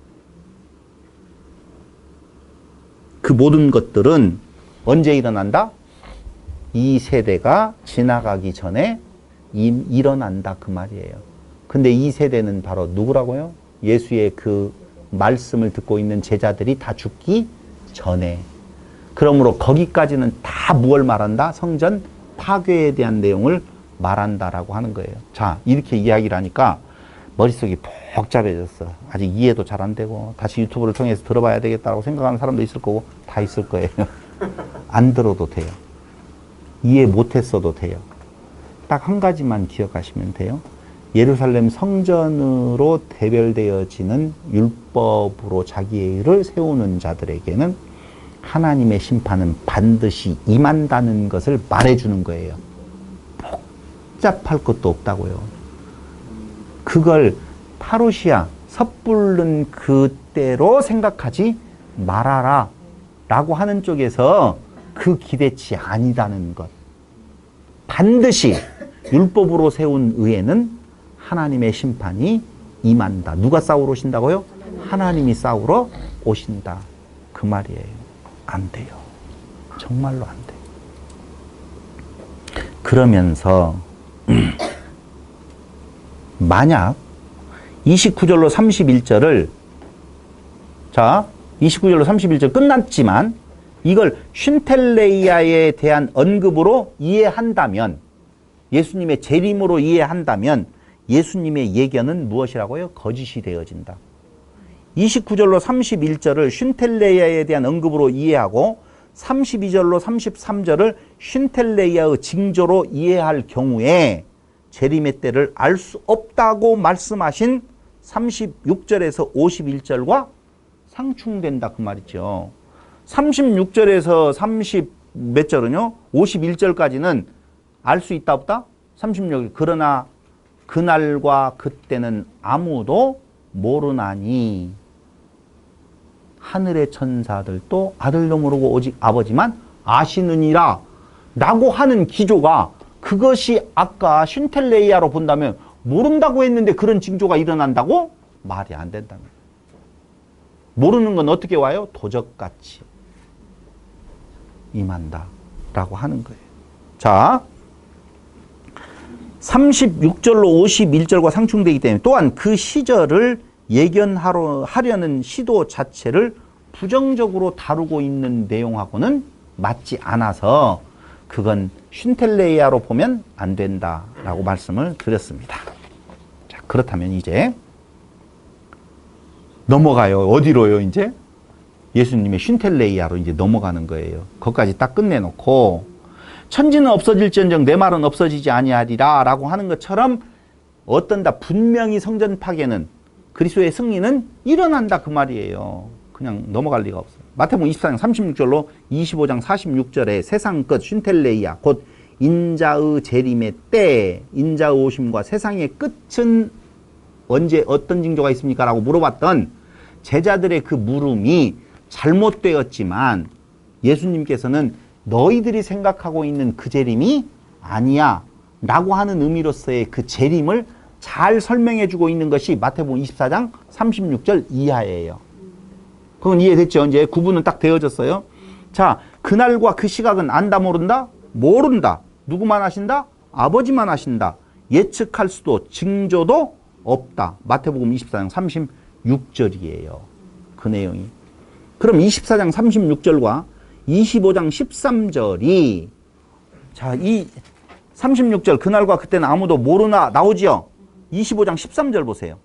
그 모든 것들은 언제 일어난다? 이 세대가 지나가기 전에 일어난다 그 말이에요. 근데 이 세대는 바로 누구라고요? 예수의 그 말씀을 듣고 있는 제자들이 다 죽기 전에. 그러므로 거기까지는 다 무엇을 말한다? 성전 파괴에 대한 내용을 말한다라고 하는 거예요. 자, 이렇게 이야기를 하니까 머릿속이 복잡해졌어. 아직 이해도 잘 안 되고 다시 유튜브를 통해서 들어봐야 되겠다고 생각하는 사람도 있을 거고 다 있을 거예요. 안 들어도 돼요. 이해 못했어도 돼요. 딱 한 가지만 기억하시면 돼요. 예루살렘 성전으로 대별되어지는 율법으로 자기의 의를 세우는 자들에게는 하나님의 심판은 반드시 임한다는 것을 말해주는 거예요. 복잡할 것도 없다고요. 그걸 파루시아, 섣부른 그때로 생각하지 말아라 라고 하는 쪽에서 그 기대치 아니다는 것. 반드시 율법으로 세운 의에는 하나님의 심판이 임한다. 누가 싸우러 오신다고요? 하나님이 싸우러 오신다. 그 말이에요. 안 돼요. 정말로 안 돼요. 그러면서 만약 29절로 31절을 자 29절로 31절 끝났지만 이걸 쉰텔레이아에 대한 언급으로 이해한다면 예수님의 재림으로 이해한다면 예수님의 예견은 무엇이라고요? 거짓이 되어진다. 29절로 31절을 쉰텔레이아에 대한 언급으로 이해하고 32절로 33절을 쉰텔레이아의 징조로 이해할 경우에 재림의 때를 알 수 없다고 말씀하신 36절에서 51절과 상충된다 그 말이죠. 36절에서 30 몇 절은요? 51절까지는 알 수 있다 없다? 36절. 그러나 그날과 그때는 아무도 모르나니 하늘의 천사들도 아들도 모르고 오직 아버지만 아시느니라 라고 하는 기조가 그것이 아까 쉰텔레이아로 본다면 모른다고 했는데 그런 징조가 일어난다고? 말이 안 된다는 거예요. 모르는 건 어떻게 와요? 도적같이 임한다 라고 하는 거예요. 자 36절로 51절과 상충되기 때문에 또한 그 시절을 예견하려는 시도 자체를 부정적으로 다루고 있는 내용하고는 맞지 않아서 그건 쉰텔레이아로 보면 안 된다라고 말씀을 드렸습니다. 자, 그렇다면 이제 넘어가요. 어디로요, 이제? 예수님의 쉰텔레이아로 이제 넘어가는 거예요. 거기까지 딱 끝내놓고 천지는 없어질지언정 내 말은 없어지지 아니하리라 라고 하는 것처럼 어떤다 분명히 성전 파괴는 그리스도의 승리는 일어난다 그 말이에요. 그냥 넘어갈 리가 없어요. 마태복음 24장 36절로 25장 46절에 세상 끝 쉰텔레이아 곧 인자의 재림의 때 인자의 오심과 세상의 끝은 언제 어떤 징조가 있습니까? 라고 물어봤던 제자들의 그 물음이 잘못되었지만 예수님께서는 너희들이 생각하고 있는 그 재림이 아니야 라고 하는 의미로서의 그 재림을 잘 설명해 주고 있는 것이 마태복음 24장 36절 이하예요. 그건 이해됐죠? 이제 구분은 딱 되어졌어요. 자, 그날과 그 시각은 안다 모른다? 모른다. 누구만 아신다? 아버지만 아신다. 예측할 수도 징조도 없다. 마태복음 24장 36절이에요. 그 내용이. 그럼 24장 36절과 25장 13절이 자, 이 36절 그날과 그때는 아무도 모르나 나오지요. 25장 13절 보세요.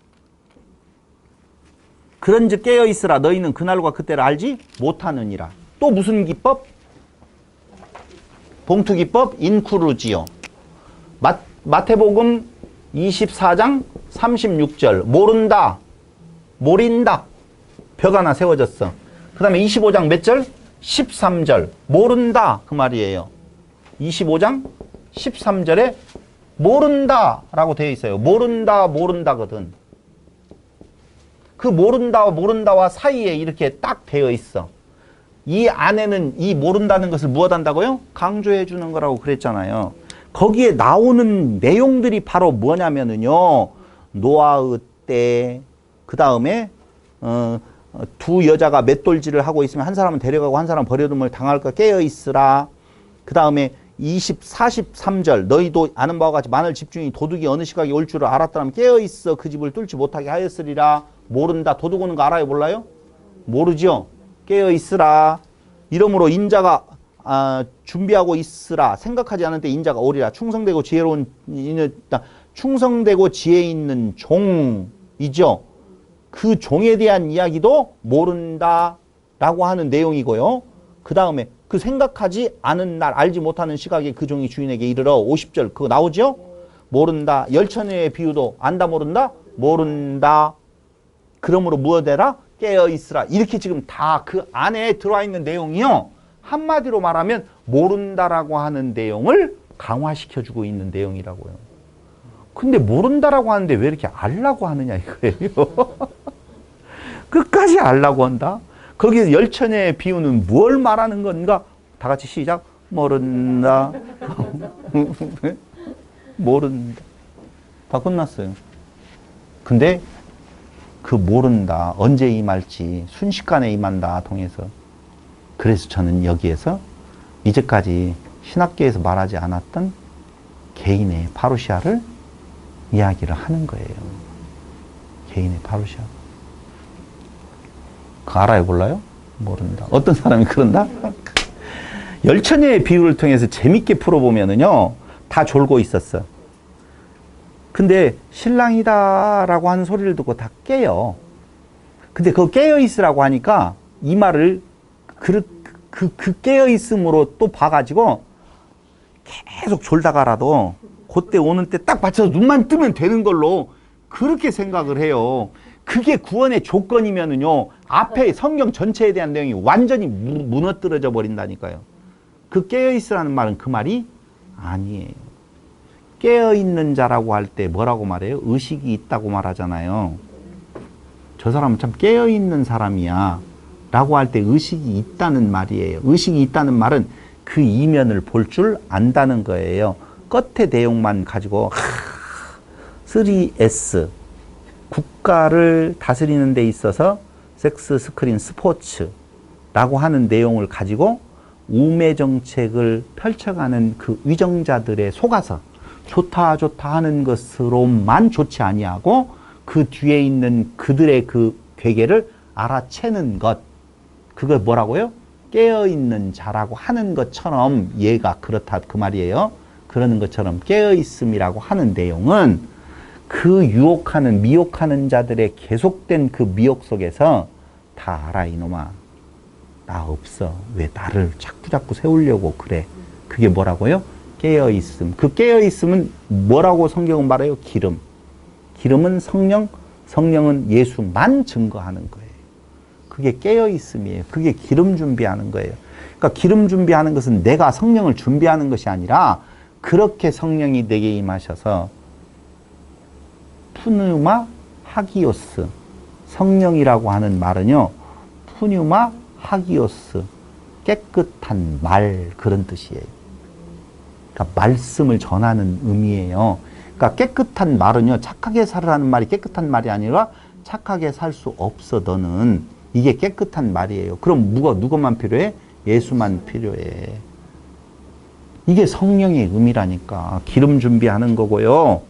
그런즉 깨어있으라 너희는 그날과 그때를 알지 못하느니라. 또 무슨 기법? 봉투기법 인쿠르지요. 마태복음 24장 36절 모른다 모린다 벽 하나 세워졌어. 그 다음에 25장 몇 절? 13절 모른다 그 말이에요. 25장 13절에 모른다 라고 되어 있어요. 모른다 모른다거든. 그 모른다와 사이에 이렇게 딱 되어 있어. 이 안에는 이 모른다는 것을 무엇 한다고요? 강조해 주는 거라고 그랬잖아요. 거기에 나오는 내용들이 바로 뭐냐면은요. 노아의 때, 그 다음에 두 여자가 맷돌질을 하고 있으면 한 사람은 데려가고 한 사람은 버려둠을 당할까 깨어있으라. 그 다음에 43절 너희도 아는 바와 같이 만일 집중이 도둑이 어느 시각에 올 줄을 알았더라면 깨어있어 그 집을 뚫지 못하게 하였으리라. 모른다. 도둑 오는 거 알아요? 몰라요? 모르죠? 깨어있으라. 이러므로 인자가 준비하고 있으라. 생각하지 않을 때 인자가 오리라. 충성되고 지혜로운 충성되고 지혜 있는 종이죠. 그 종에 대한 이야기도 모른다라고 하는 내용이고요. 그 다음에 그 생각하지 않은 날 알지 못하는 시각에 그 종이 주인에게 이르러 50절 그거 나오죠? 모른다. 열처녀의 비유도 안다 모른다? 모른다. 그러므로 무엇해라? 깨어있으라. 이렇게 지금 다 그 안에 들어와 있는 내용이요. 한마디로 말하면 모른다라고 하는 내용을 강화시켜주고 있는 내용이라고요. 근데 모른다라고 하는데 왜 이렇게 알라고 하느냐 이거예요. 끝까지 알라고 한다. 거기서 열처녀의 비유는 뭘 말하는 건가? 다 같이 시작. 모른다. 모른다. 다 끝났어요. 근데 그 모른다. 언제 임할지 순식간에 임한다. 통해서. 그래서 저는 여기에서 이제까지 신학계에서 말하지 않았던 개인의 파루시아를 이야기를 하는 거예요. 개인의 파루시아. 그거 알아요? 몰라요? 모른다. 어떤 사람이 그런다? 열처녀의 비유를 통해서 재밌게 풀어보면은요, 다 졸고 있었어. 근데 신랑이다라고 하는 소리를 듣고 다 깨요. 근데 그거 깨어있으라고 하니까 이 말을 그 깨어있음으로 또 봐가지고 계속 졸다가라도 그때 오는 때 딱 맞춰서 눈만 뜨면 되는 걸로 그렇게 생각을 해요. 그게 구원의 조건이면은요, 앞에 성경 전체에 대한 내용이 완전히 무너뜨려져 버린다니까요. 그 깨어있으라는 말은 그 말이 아니에요. 깨어있는 자라고 할 때 뭐라고 말해요? 의식이 있다고 말하잖아요. 저 사람은 참 깨어있는 사람이야 라고 할 때 의식이 있다는 말이에요. 의식이 있다는 말은 그 이면을 볼 줄 안다는 거예요. 끝에 내용만 가지고 3S 국가를 다스리는 데 있어서 섹스, 스크린, 스포츠라고 하는 내용을 가지고 우매 정책을 펼쳐가는 그 위정자들의 속아서 좋다 좋다 하는 것으로만 좋지 아니하고 그 뒤에 있는 그들의 그 괴계를 알아채는 것, 그걸 뭐라고요? 깨어있는 자라고 하는 것처럼 얘가 그렇다 그 말이에요. 그러는 것처럼 깨어있음이라고 하는 내용은 그 유혹하는 미혹하는 자들의 계속된 그 미혹 속에서 다 알아 이놈아, 나 없어. 왜 나를 자꾸 세우려고 그래. 그게 뭐라고요? 깨어있음. 그 깨어있음은 뭐라고 성경은 말해요? 기름. 기름은 성령, 성령은 예수만 증거하는 거예요. 그게 깨어있음이에요. 그게 기름 준비하는 거예요. 그러니까 기름 준비하는 것은 내가 성령을 준비하는 것이 아니라 그렇게 성령이 내게 임하셔서 푸뉴마 하기오스, 성령이라고 하는 말은요, 푸뉴마 하기오스, 깨끗한 말, 그런 뜻이에요. 그러니까 말씀을 전하는 의미예요. 그러니까 깨끗한 말은요, 착하게 살으라는 말이 깨끗한 말이 아니라 착하게 살 수 없어 너는. 이게 깨끗한 말이에요. 그럼 누구만 필요해? 예수만 필요해. 이게 성령의 의미라니까. 기름 준비하는 거고요.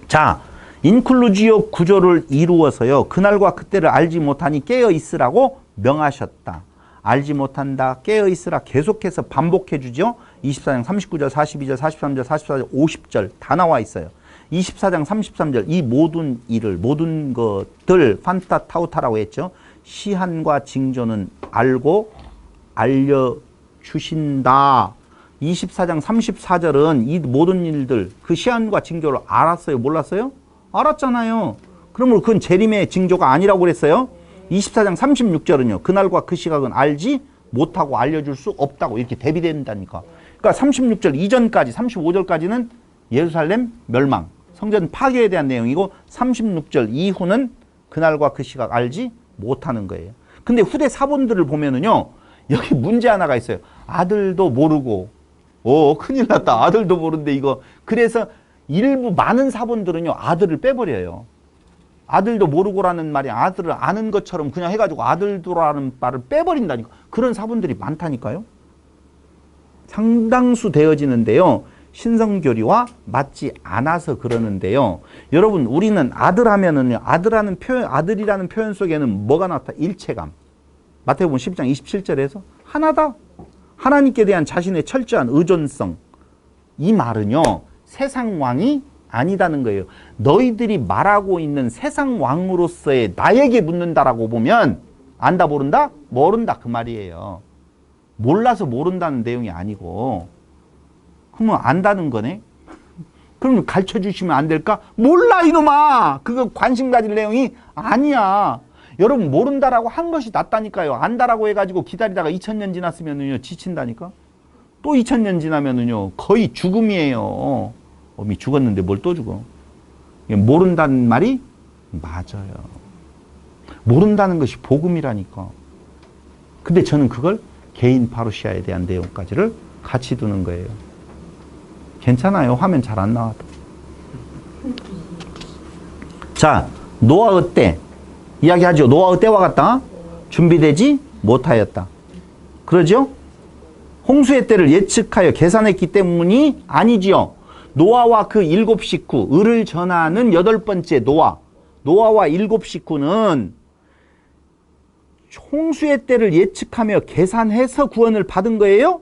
자, 인클루지오 구조를 이루어서요, 그날과 그때를 알지 못하니 깨어 있으라고 명하셨다. 알지 못한다, 깨어 있으라 계속해서 반복해 주죠. 24장 39절, 42절, 43절, 44절, 50절 다 나와 있어요. 24장 33절, 이 모든 일을, 모든 것들 판타 타우타라고 했죠. 시한과 징조는 알고 알려주신다. 24장 34절은 이 모든 일들, 그 시한과 징조를 알았어요? 몰랐어요? 알았잖아요. 그러면 그건 재림의 징조가 아니라고 그랬어요. 24장 36절은요. 그날과 그 시각은 알지 못하고 알려줄 수 없다고 이렇게 대비된다니까. 그러니까 36절 이전까지 35절까지는 예루살렘 멸망, 성전 파괴에 대한 내용이고 36절 이후는 그날과 그 시각 알지 못하는 거예요. 근데 후대 사본들을 보면은요. 여기 문제 하나가 있어요. 아들도 모르고 큰일 났다. 아들도 모르는데 이거. 그래서 일부 많은 사본들은요. 아들을 빼버려요. 아들도 모르고라는 말이 아들을 아는 것처럼 그냥 해가지고 아들도라는 말을 빼버린다니까. 그런 사본들이 많다니까요. 상당수 되어지는데요. 신성교리와 맞지 않아서 그러는데요. 여러분, 우리는 아들 하면은요. 아들이라는 표현 속에는 뭐가 나타? 일체감. 마태복음 10장 27절에서 하나다. 하나님께 대한 자신의 철저한 의존성. 이 말은요. 세상 왕이 아니다는 거예요. 너희들이 말하고 있는 세상 왕으로서의 나에게 묻는다라고 보면 안다 모른다? 모른다 그 말이에요. 몰라서 모른다는 내용이 아니고 그러면 안다는 거네. 그럼 가르쳐 주시면 안 될까? 몰라 이놈아. 그거 관심 가질 내용이 아니야. 여러분 모른다라고 한 것이 낫다니까요. 안다라고 해가지고 기다리다가 2000년 지났으면은요 지친다니까. 또 2000년 지나면은요 거의 죽음이에요. 어미 죽었는데 뭘 또 죽어. 모른다는 말이 맞아요. 모른다는 것이 복음이라니까. 근데 저는 그걸 개인 파루시아에 대한 내용까지를 같이 두는 거예요. 괜찮아요. 화면 잘 안 나와도. 자, 노아의 때 이야기하죠. 노아의 때와 같다. 준비되지 못하였다. 그러죠? 홍수의 때를 예측하여 계산했기 때문이 아니지요. 노아와 그 7 식구, 을을 전하는 8번째 노아. 노아와 7 식구는 홍수의 때를 예측하며 계산해서 구원을 받은 거예요?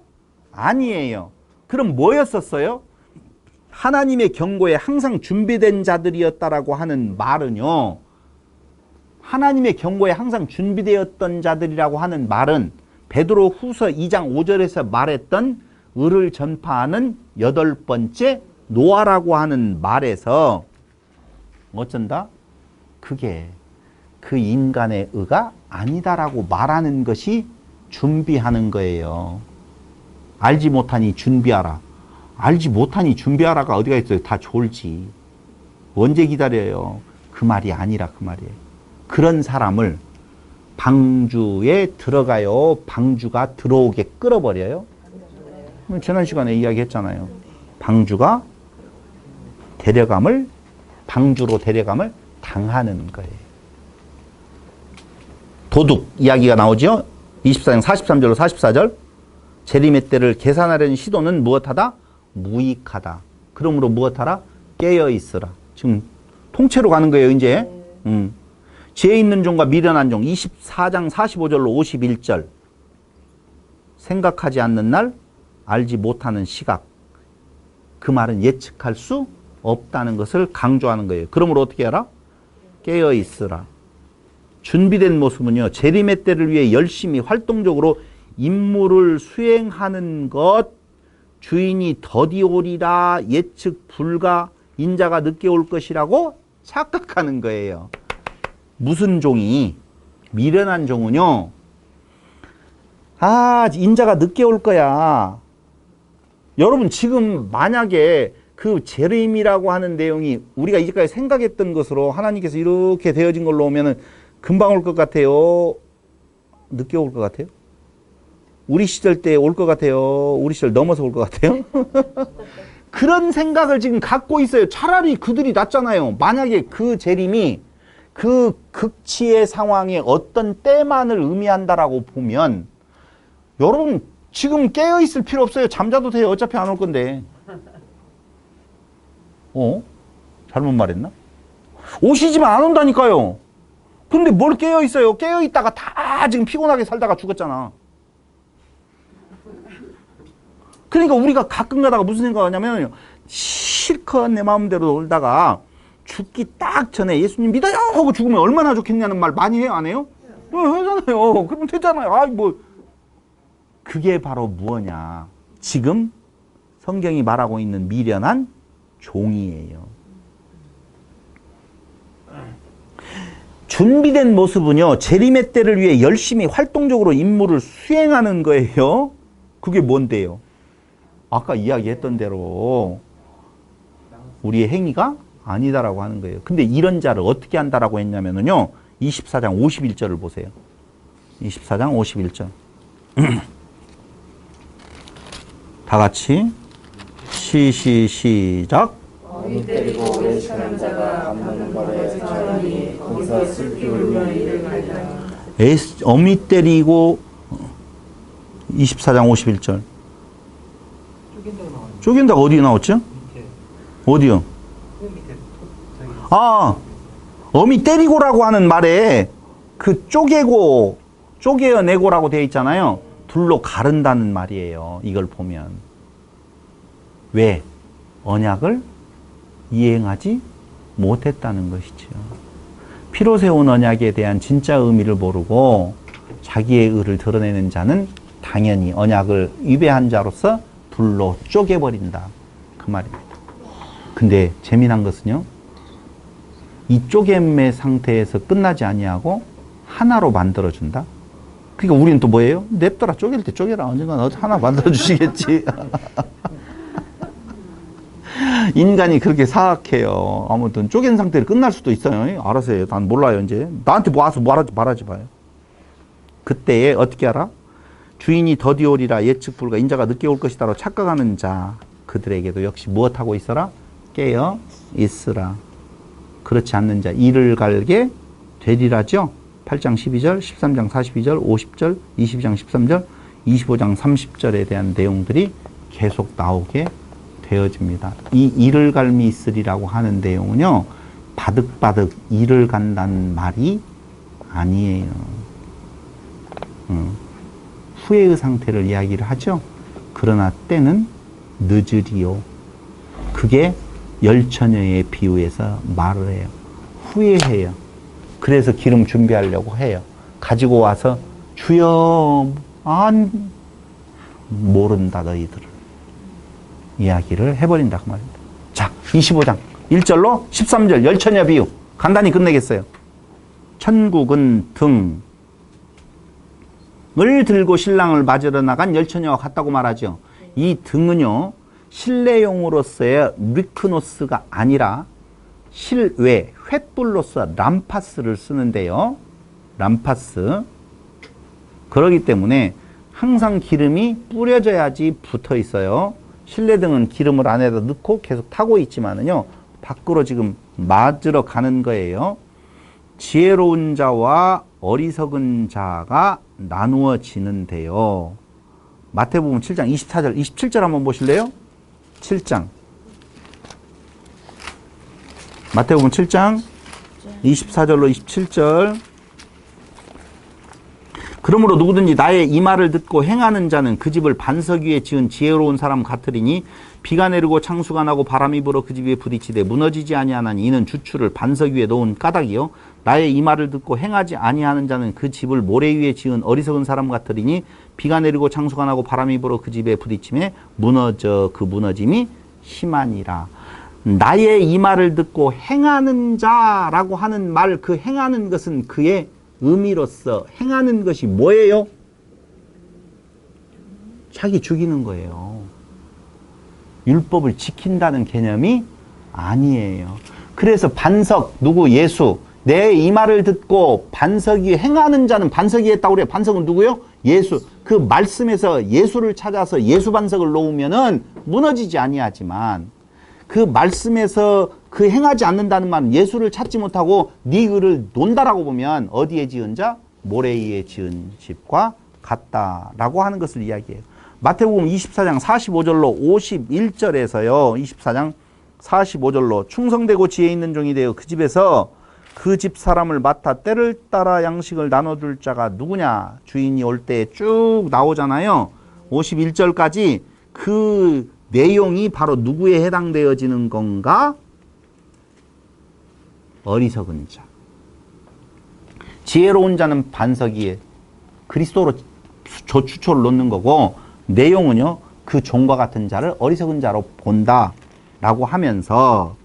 아니에요. 그럼 뭐였었어요? 하나님의 경고에 항상 준비된 자들이었다라고 하는 말은요. 하나님의 경고에 항상 준비되었던 자들이라고 하는 말은 베드로 후서 2장 5절에서 말했던 을을 전파하는 8번째 노아라고 하는 말에서 어쩐다? 그게 그 인간의 의가 아니다라고 말하는 것이 준비하는 거예요. 알지 못하니 준비하라. 알지 못하니 준비하라가 어디가 있어요? 다 졸지. 언제 기다려요? 그 말이 아니라 그 말이에요. 그런 사람을 방주에 들어가요. 방주가 들어오게 끌어버려요. 지난 시간에 이야기했잖아요. 방주가 방주로 데려감을 당하는 거예요. 도둑 이야기가 나오죠. 24장 43절로 44절. 재림의 때를 계산하려는 시도는 무엇하다? 무익하다. 그러므로 무엇하라? 깨어있으라. 지금 통째로 가는 거예요. 이제. 지혜 있는 종과 미련한 종 24장 45절로 51절. 생각하지 않는 날 알지 못하는 시각. 그 말은 예측할 수 없다는 것을 강조하는 거예요. 그러므로 어떻게 하라? 깨어있으라. 준비된 모습은요. 재림의 때를 위해 열심히 활동적으로 임무를 수행하는 것. 주인이 더디 오리라 예측 불가 인자가 늦게 올 것이라고 착각하는 거예요. 무슨 종이? 미련한 종은요. 인자가 늦게 올 거야. 여러분 지금 만약에 그 재림이라고 하는 내용이 우리가 이제까지 생각했던 것으로 하나님께서 이렇게 되어진 걸로 오면은 금방 올 것 같아요? 늦게 올 것 같아요? 우리 시절 때 올 것 같아요? 우리 시절 넘어서 올 것 같아요? 그런 생각을 지금 갖고 있어요. 차라리 그들이 낫잖아요. 만약에 그 재림이 그 극치의 상황에 어떤 때만을 의미한다라고 보면 여러분 지금 깨어있을 필요 없어요. 잠자도 돼요. 어차피 안 올 건데. 잘못 말했나? 오시지만 안 온다니까요. 근데 뭘 깨어있어요? 깨어있다가 다 지금 피곤하게 살다가 죽었잖아. 그러니까 우리가 가끔 가다가 무슨 생각을 하냐면 실컷 내 마음대로 놀다가 죽기 딱 전에 예수님 믿어요 하고 죽으면 얼마나 좋겠냐는 말 많이 해요? 안 해요? 하잖아요. 그러면 되잖아요. 그게 바로 무엇냐? 지금 성경이 말하고 있는 미련한 종이에요. 준비된 모습은요. 재림의 때를 위해 열심히 활동적으로 임무를 수행하는 거예요. 그게 뭔데요? 아까 이야기했던 대로 우리의 행위가 아니다라고 하는 거예요. 근데 이런 자를 어떻게 한다라고 했냐면요. 24장 51절을 보세요. 24장 51절. 다 같이 시작. 어미 때리고 외식하는 자가 갚는 벌에 처하니 거기서 슬피 울며 이를 갈라. 어미 때리고 24장 51절. 쪼갠다가 어디에 나왔죠? 어디요? 어미 때리고라고 하는 말에 그 쪼개어내고라고 되어 있잖아요. 둘로 가른다는 말이에요. 이걸 보면. 왜? 언약을 이행하지 못했다는 것이죠. 피로 세운 언약에 대한 진짜 의미를 모르고 자기의 의를 드러내는 자는 당연히 언약을 위배한 자로서 불로 쪼개버린다. 그 말입니다. 근데 재미난 것은요. 이 쪼개매 상태에서 끝나지 아니하고 하나로 만들어준다. 그러니까 우리는 또 뭐예요? 냅둬라. 쪼갤 때 쪼개라. 언젠가 하나 만들어주시겠지. 인간이 그렇게 사악해요. 아무튼 쪼갠 상태로 끝날 수도 있어요. 알아서 해요. 난 몰라요. 이제 나한테 와서 말하지 마요. 그때에 어떻게 알아? 주인이 더디 오리라 예측 불가 인자가 늦게 올 것이다로 착각하는 자 그들에게도 역시 무엇하고 있어라? 깨어 있으라. 그렇지 않는 자 이를 갈게 되리라죠. 8장 12절, 13장 42절, 50절, 22장 13절, 25장 30절에 대한 내용들이 계속 나오게 되어집니다. 이 이를 갈미 있으리라고 하는 내용은요. 바득바득 이를 간다는 말이 아니에요. 후회의 상태를 이야기를 하죠. 그러나 때는 늦으리요. 그게 열처녀의 비유에서 말을 해요. 후회해요. 그래서 기름 준비하려고 해요. 가지고 와서 주여 안 모른다 너희들을 이야기를 해버린다 그 말입니다. 자 25장 1절로 13절 열처녀 비유 간단히 끝내겠어요. 천국은 등을 들고 신랑을 맞으러 나간 열처녀와 같다고 말하죠. 이 등은요 실내용으로서의 리크노스가 아니라 실외 횃불로서 람파스를 쓰는데요. 람파스. 그렇기 때문에 항상 기름이 뿌려져야지 붙어 있어요. 실내등은 기름을 안에다 넣고 계속 타고 있지만은요. 밖으로 지금 맞으러 가는 거예요. 지혜로운 자와 어리석은 자가 나누어지는데요. 마태복음 7장 24절, 27절 한번 보실래요? 7장. 마태복음 7장 24절로 27절. 그러므로 누구든지 나의 이 말을 듣고 행하는 자는 그 집을 반석 위에 지은 지혜로운 사람 같으리니 비가 내리고 창수가 나고 바람이 불어 그 집 위에 부딪히되 무너지지 아니하나니 이는 주추를 반석 위에 놓은 까닭이요 나의 이 말을 듣고 행하지 아니하는 자는 그 집을 모래 위에 지은 어리석은 사람 같으리니 비가 내리고 창수가 나고 바람이 불어 그 집에 부딪히매 무너져 그 무너짐이 심하니라. 나의 이 말을 듣고 행하는 자라고 하는 말, 그 행하는 것은 그의 의미로서 행하는 것이 뭐예요? 자기 죽이는 거예요. 율법을 지킨다는 개념이 아니에요. 그래서 반석, 누구? 예수. 내 이 말을 듣고 반석 위에 행하는 자는 반석 위에 있다고 그래요. 반석은 누구요? 예수. 그 말씀에서 예수를 찾아서 예수 반석을 놓으면은 무너지지 아니하지만 그 말씀에서 그 행하지 않는다는 말은 예수를 찾지 못하고 네 글을 논다라고 보면 어디에 지은 자? 모래 위에 지은 집과 같다라고 하는 것을 이야기해요. 마태복음 24장 45절로 51절에서요. 24장 45절로 충성되고 지혜 있는 종이 되어 그 집에서 그 집 사람을 맡아 때를 따라 양식을 나눠줄 자가 누구냐? 주인이 올 때 쭉 나오잖아요. 51절까지 그 내용이 바로 누구에 해당되어지는 건가? 어리석은 자. 지혜로운 자는 반석 위에 그리스도로 주초를 놓는 거고 내용은요. 그 종과 같은 자를 어리석은 자로 본다라고 하면서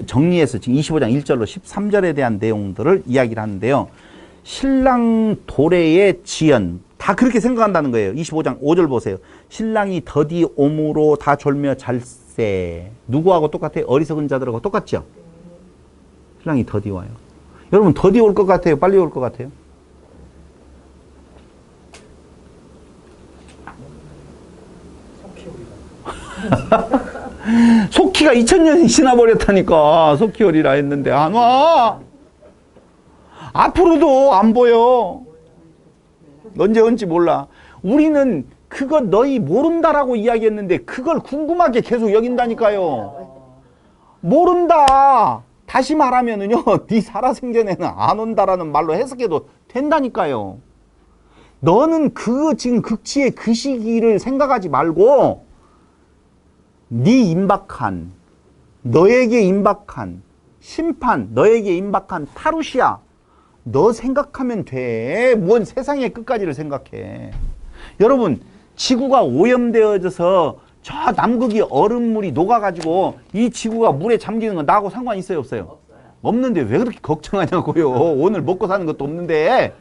정리해서 지금 25장 1절로 13절에 대한 내용들을 이야기를 하는데요. 신랑 도래의 지연 다 그렇게 생각한다는 거예요. 25장 5절 보세요. 신랑이 더디 오므로 다 졸며 잘세. 누구하고 똑같아요? 어리석은 자들하고 똑같죠? 신랑이 더디 와요. 여러분 더디 올 것 같아요? 빨리 올 것 같아요? 속히가 2000년이 지나버렸다니까. 속히 오리라 했는데 안 와. 앞으로도 안 보여. 언제 온지 몰라. 우리는 그거 너희 모른다라고 이야기했는데 그걸 궁금하게 계속 여긴다니까요. 모른다. 다시 말하면은요. 네 살아생전에는 안 온다라는 말로 해석해도 된다니까요. 너는 그 지금 극치의 그 시기를 생각하지 말고 네 임박한 너에게 임박한 심판 너에게 임박한 파루시아 너 생각하면 돼. 뭔 세상의 끝까지를 생각해. 여러분 지구가 오염되어져서 저 남극이 얼음물이 녹아가지고 이 지구가 물에 잠기는 건 나하고 상관 있어요, 없어요? 없어요. 없는데 왜 그렇게 걱정하냐고요. 오늘 먹고 사는 것도 없는데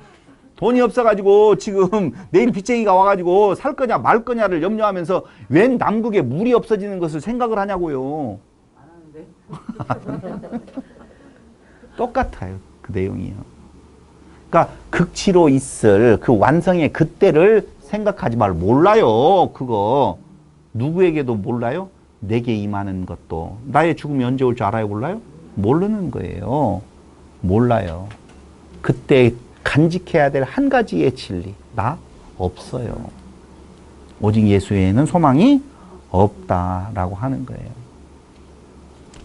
돈이 없어가지고 지금 내일 빚쟁이가 와가지고 살 거냐 말 거냐를 염려하면서 웬 남극에 물이 없어지는 것을 생각을 하냐고요. 안 하는데. 똑같아요. 그 내용이요. 그러니까 극치로 있을 그 완성의 그때를 생각하지 말고 몰라요. 그거 누구에게도 몰라요. 내게 임하는 것도. 나의 죽음이 언제 올 줄 알아요? 몰라요? 모르는 거예요. 몰라요. 그때 간직해야 될 한 가지의 진리. 나 없어요. 오직 예수 외에는 소망이 없다라고 하는 거예요.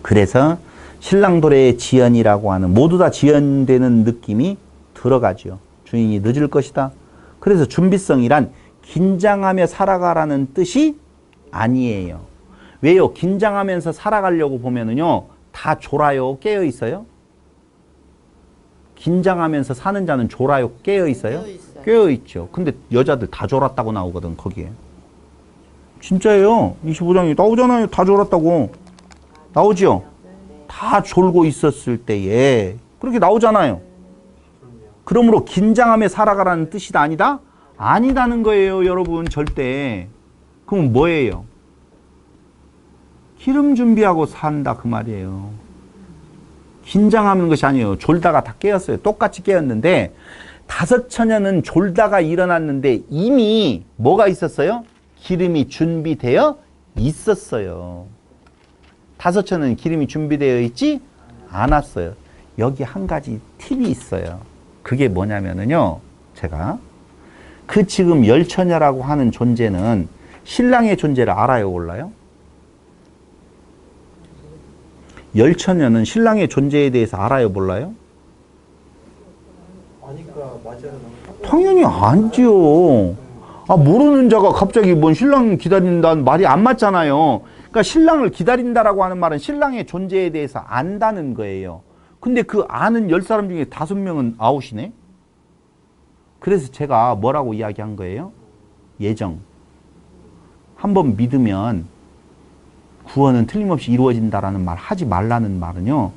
그래서 신랑도래의 지연이라고 하는 모두 다 지연되는 느낌이 들어가죠. 주인이 늦을 것이다. 그래서 준비성이란 긴장하며 살아가라는 뜻이 아니에요. 왜요? 긴장하면서 살아가려고 보면은요, 다 졸아요? 깨어 있어요? 긴장하면서 사는 자는 졸아요? 깨어 있어요? 깨어 있죠. 근데 여자들 다 졸았다고 나오거든, 거기에. 진짜예요. 25장에 나오잖아요. 다 졸았다고. 나오죠? 다 졸고 있었을 때에. 그렇게 나오잖아요. 그러므로 긴장하며 살아가라는 뜻이다, 아니다? 아니다는 거예요, 여러분, 절대. 그럼 뭐예요? 기름 준비하고 산다, 그 말이에요. 긴장하는 것이 아니에요. 졸다가 다 깨었어요. 똑같이 깨었는데, 다섯 처녀는 졸다가 일어났는데 이미 뭐가 있었어요? 기름이 준비되어 있었어요. 다섯 처녀는 기름이 준비되어 있지 않았어요. 여기 한 가지 팁이 있어요. 그게 뭐냐면은요, 제가 그 지금 열처녀라고 하는 존재는 신랑의 존재를 알아요, 몰라요? 열처녀는 신랑의 존재에 대해서 알아요, 몰라요? 아니까 맞아요. 당연히 안지요. 아, 모르는 자가 갑자기 뭔 신랑 기다린다는 말이 안 맞잖아요. 그러니까 신랑을 기다린다라고 하는 말은 신랑의 존재에 대해서 안다는 거예요. 근데 그 아는 10사람 중에 5명은 아웃이네? 그래서 제가 뭐라고 이야기한 거예요? 예정. 한번 믿으면 구원은 틀림없이 이루어진다라는 말 하지 말라는 말은요,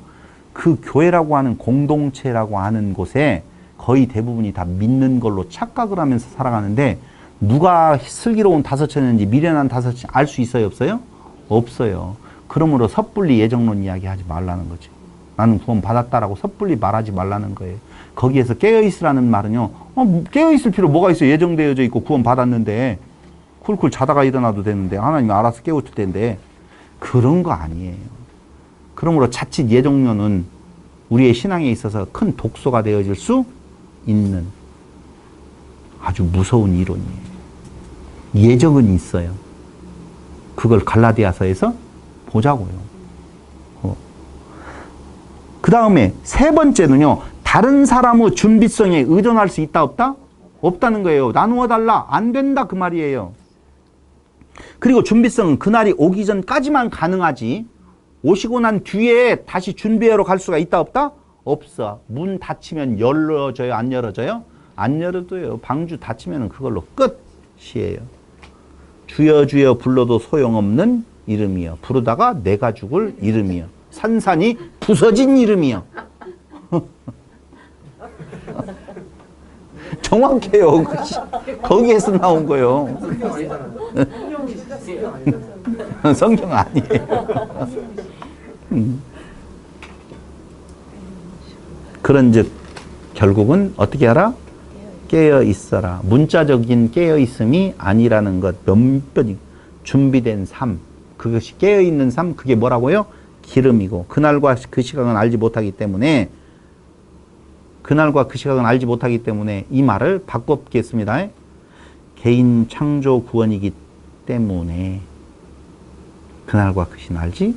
그 교회라고 하는 공동체라고 하는 곳에 거의 대부분이 다 믿는 걸로 착각을 하면서 살아가는데, 누가 슬기로운 다섯처녀인지 미련한 다섯처녀 알 수 있어요, 없어요? 없어요. 그러므로 섣불리 예정론 이야기 하지 말라는 거죠. 나는 구원 받았다라고 섣불리 말하지 말라는 거예요. 거기에서 깨어있으라는 말은요, 깨어있을 필요 뭐가 있어요? 예정되어져 있고 구원 받았는데 쿨쿨 자다가 일어나도 되는데, 하나님이 알아서 깨우칠 텐데, 그런 거 아니에요. 그러므로 자칫 예정론은 우리의 신앙에 있어서 큰 독소가 되어질 수 있는 아주 무서운 이론이에요. 예정은 있어요. 그걸 갈라디아서에서 보자고요. 그 다음에 세 번째는요, 다른 사람의 준비성에 의존할 수 있다, 없다? 없다는 거예요. 나누어 달라. 안 된다, 그 말이에요. 그리고 준비성은 그날이 오기 전까지만 가능하지, 오시고 난 뒤에 다시 준비하러 갈 수가 있다, 없다? 없어. 문 닫히면 열어져요, 안 열어져요? 안 열어도요. 방주 닫히면 그걸로 끝이에요. 주여 주여 불러도 소용없는 이름이요. 부르다가 내가 죽을 이름이요. 산산이 부서진 이름이요. 정확해요. 거기에서 나온 거예요. 성경 아니에요. 그런즉 결국은 어떻게 하라? 깨어 있어라. 문자적인 깨어 있음이 아니라는 것. 면별이 준비된 삶. 그것이 깨어 있는 삶. 그게 뭐라고요? 기름이고, 그날과 그 시각은 알지 못하기 때문에, 그날과 그 시각은 알지 못하기 때문에 이 말을 바꿔보겠습니다. 개인 창조 구원이기 때문에 그날과 그 시는 알지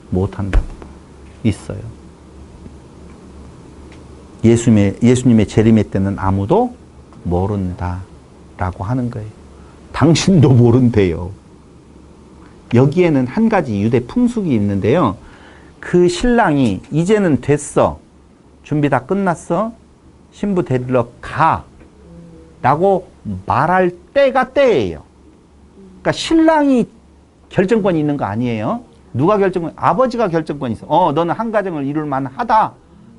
못한다고 있어요. 예수님의 재림의 때는 아무도 모른다라고 하는 거예요. 당신도 모른대요. 여기에는 한 가지 유대 풍俗이 있는데요. 그 신랑이 이제는 됐어. 준비 다 끝났어. 신부 데리러 가. 라고 말할 때가 때예요. 그러니까 신랑이 결정권이 있는 거 아니에요? 누가 결정권? 아버지가 결정권이 있어. 너는 한 가정을 이룰 만하다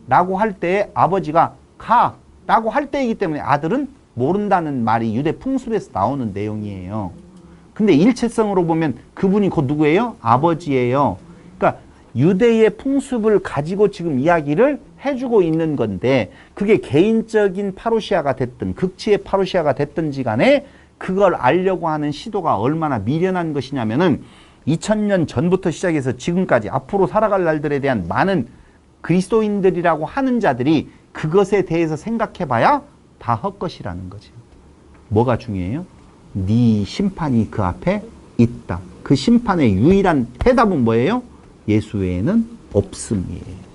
라고 할 때 아버지가 가 라고 할 때이기 때문에 아들은 모른다는 말이 유대 풍습에서 나오는 내용이에요. 근데 일체성으로 보면 그분이 곧 누구예요? 아버지예요. 그러니까 유대의 풍습을 가지고 지금 이야기를 해주고 있는 건데 그게 개인적인 파루시아가 됐든 극치의 파루시아가 됐든지 간에 그걸 알려고 하는 시도가 얼마나 미련한 것이냐면은 2000년 전부터 시작해서 지금까지 앞으로 살아갈 날들에 대한 많은 그리스도인들이라고 하는 자들이 그것에 대해서 생각해봐야 다 헛것이라는 거죠. 뭐가 중요해요? 네 심판이 그 앞에 있다. 그 심판의 유일한 해답은 뭐예요? 예수 외에는 없음이에요.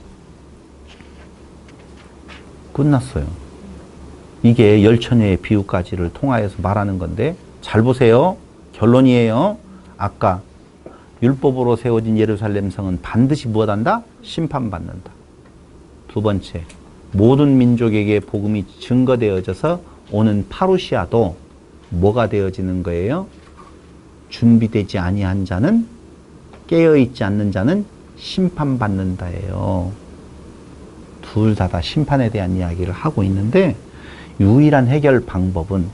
끝났어요. 이게 열처녀의 비유까지를 통하여서 말하는 건데 잘 보세요. 결론이에요. 아까 율법으로 세워진 예루살렘 성은 반드시 무엇한다? 심판받는다. 두 번째, 모든 민족에게 복음이 증거되어져서 오는 파루시아도 뭐가 되어지는 거예요? 준비되지 아니한 자는, 깨어있지 않는 자는 심판받는다예요. 둘 다 심판에 대한 이야기를 하고 있는데 유일한 해결 방법은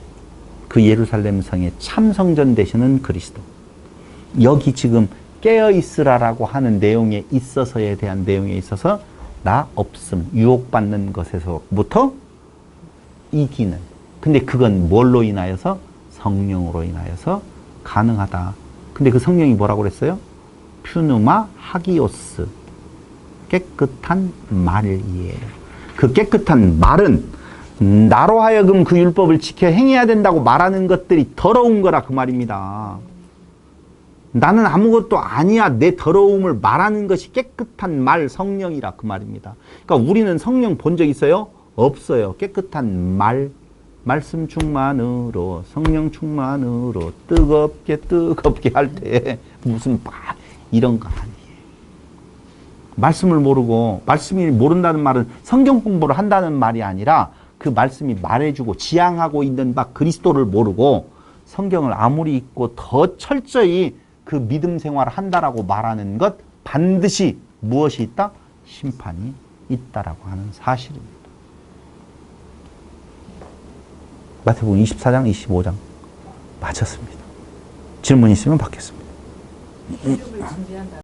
그 예루살렘 성의 참성전 되시는 그리스도. 여기 지금 깨어있으라라고 하는 내용에 있어서에 대한 내용에 있어서 나 없음, 유혹받는 것에서부터 이기는. 근데 그건 뭘로 인하여서? 성령으로 인하여서 가능하다. 근데 그 성령이 뭐라고 그랬어요? 퓨누마 하기오스. 깨끗한 말이에요. 그 깨끗한 말은 나로 하여금 그 율법을 지켜 행해야 된다고 말하는 것들이 더러운 거라 그 말입니다. 나는 아무것도 아니야. 내 더러움을 말하는 것이 깨끗한 말, 성령이라 그 말입니다. 그러니까 우리는 성령 본 적 있어요? 없어요. 깨끗한 말, 말씀 충만으로, 성령 충만으로 뜨겁게 할 때 무슨 이런 거 아니에요. 말씀을 모르고, 말씀이 모른다는 말은 성경 공부를 한다는 말이 아니라 그 말씀이 말해주고 지향하고 있는 바 그리스도를 모르고 성경을 아무리 읽고 더 철저히 그 믿음 생활을 한다라고 말하는 것 반드시 무엇이 있다? 심판이 있다라고 하는 사실입니다. 마태복음 24장, 25장 마쳤습니다. 질문 있으면 받겠습니다.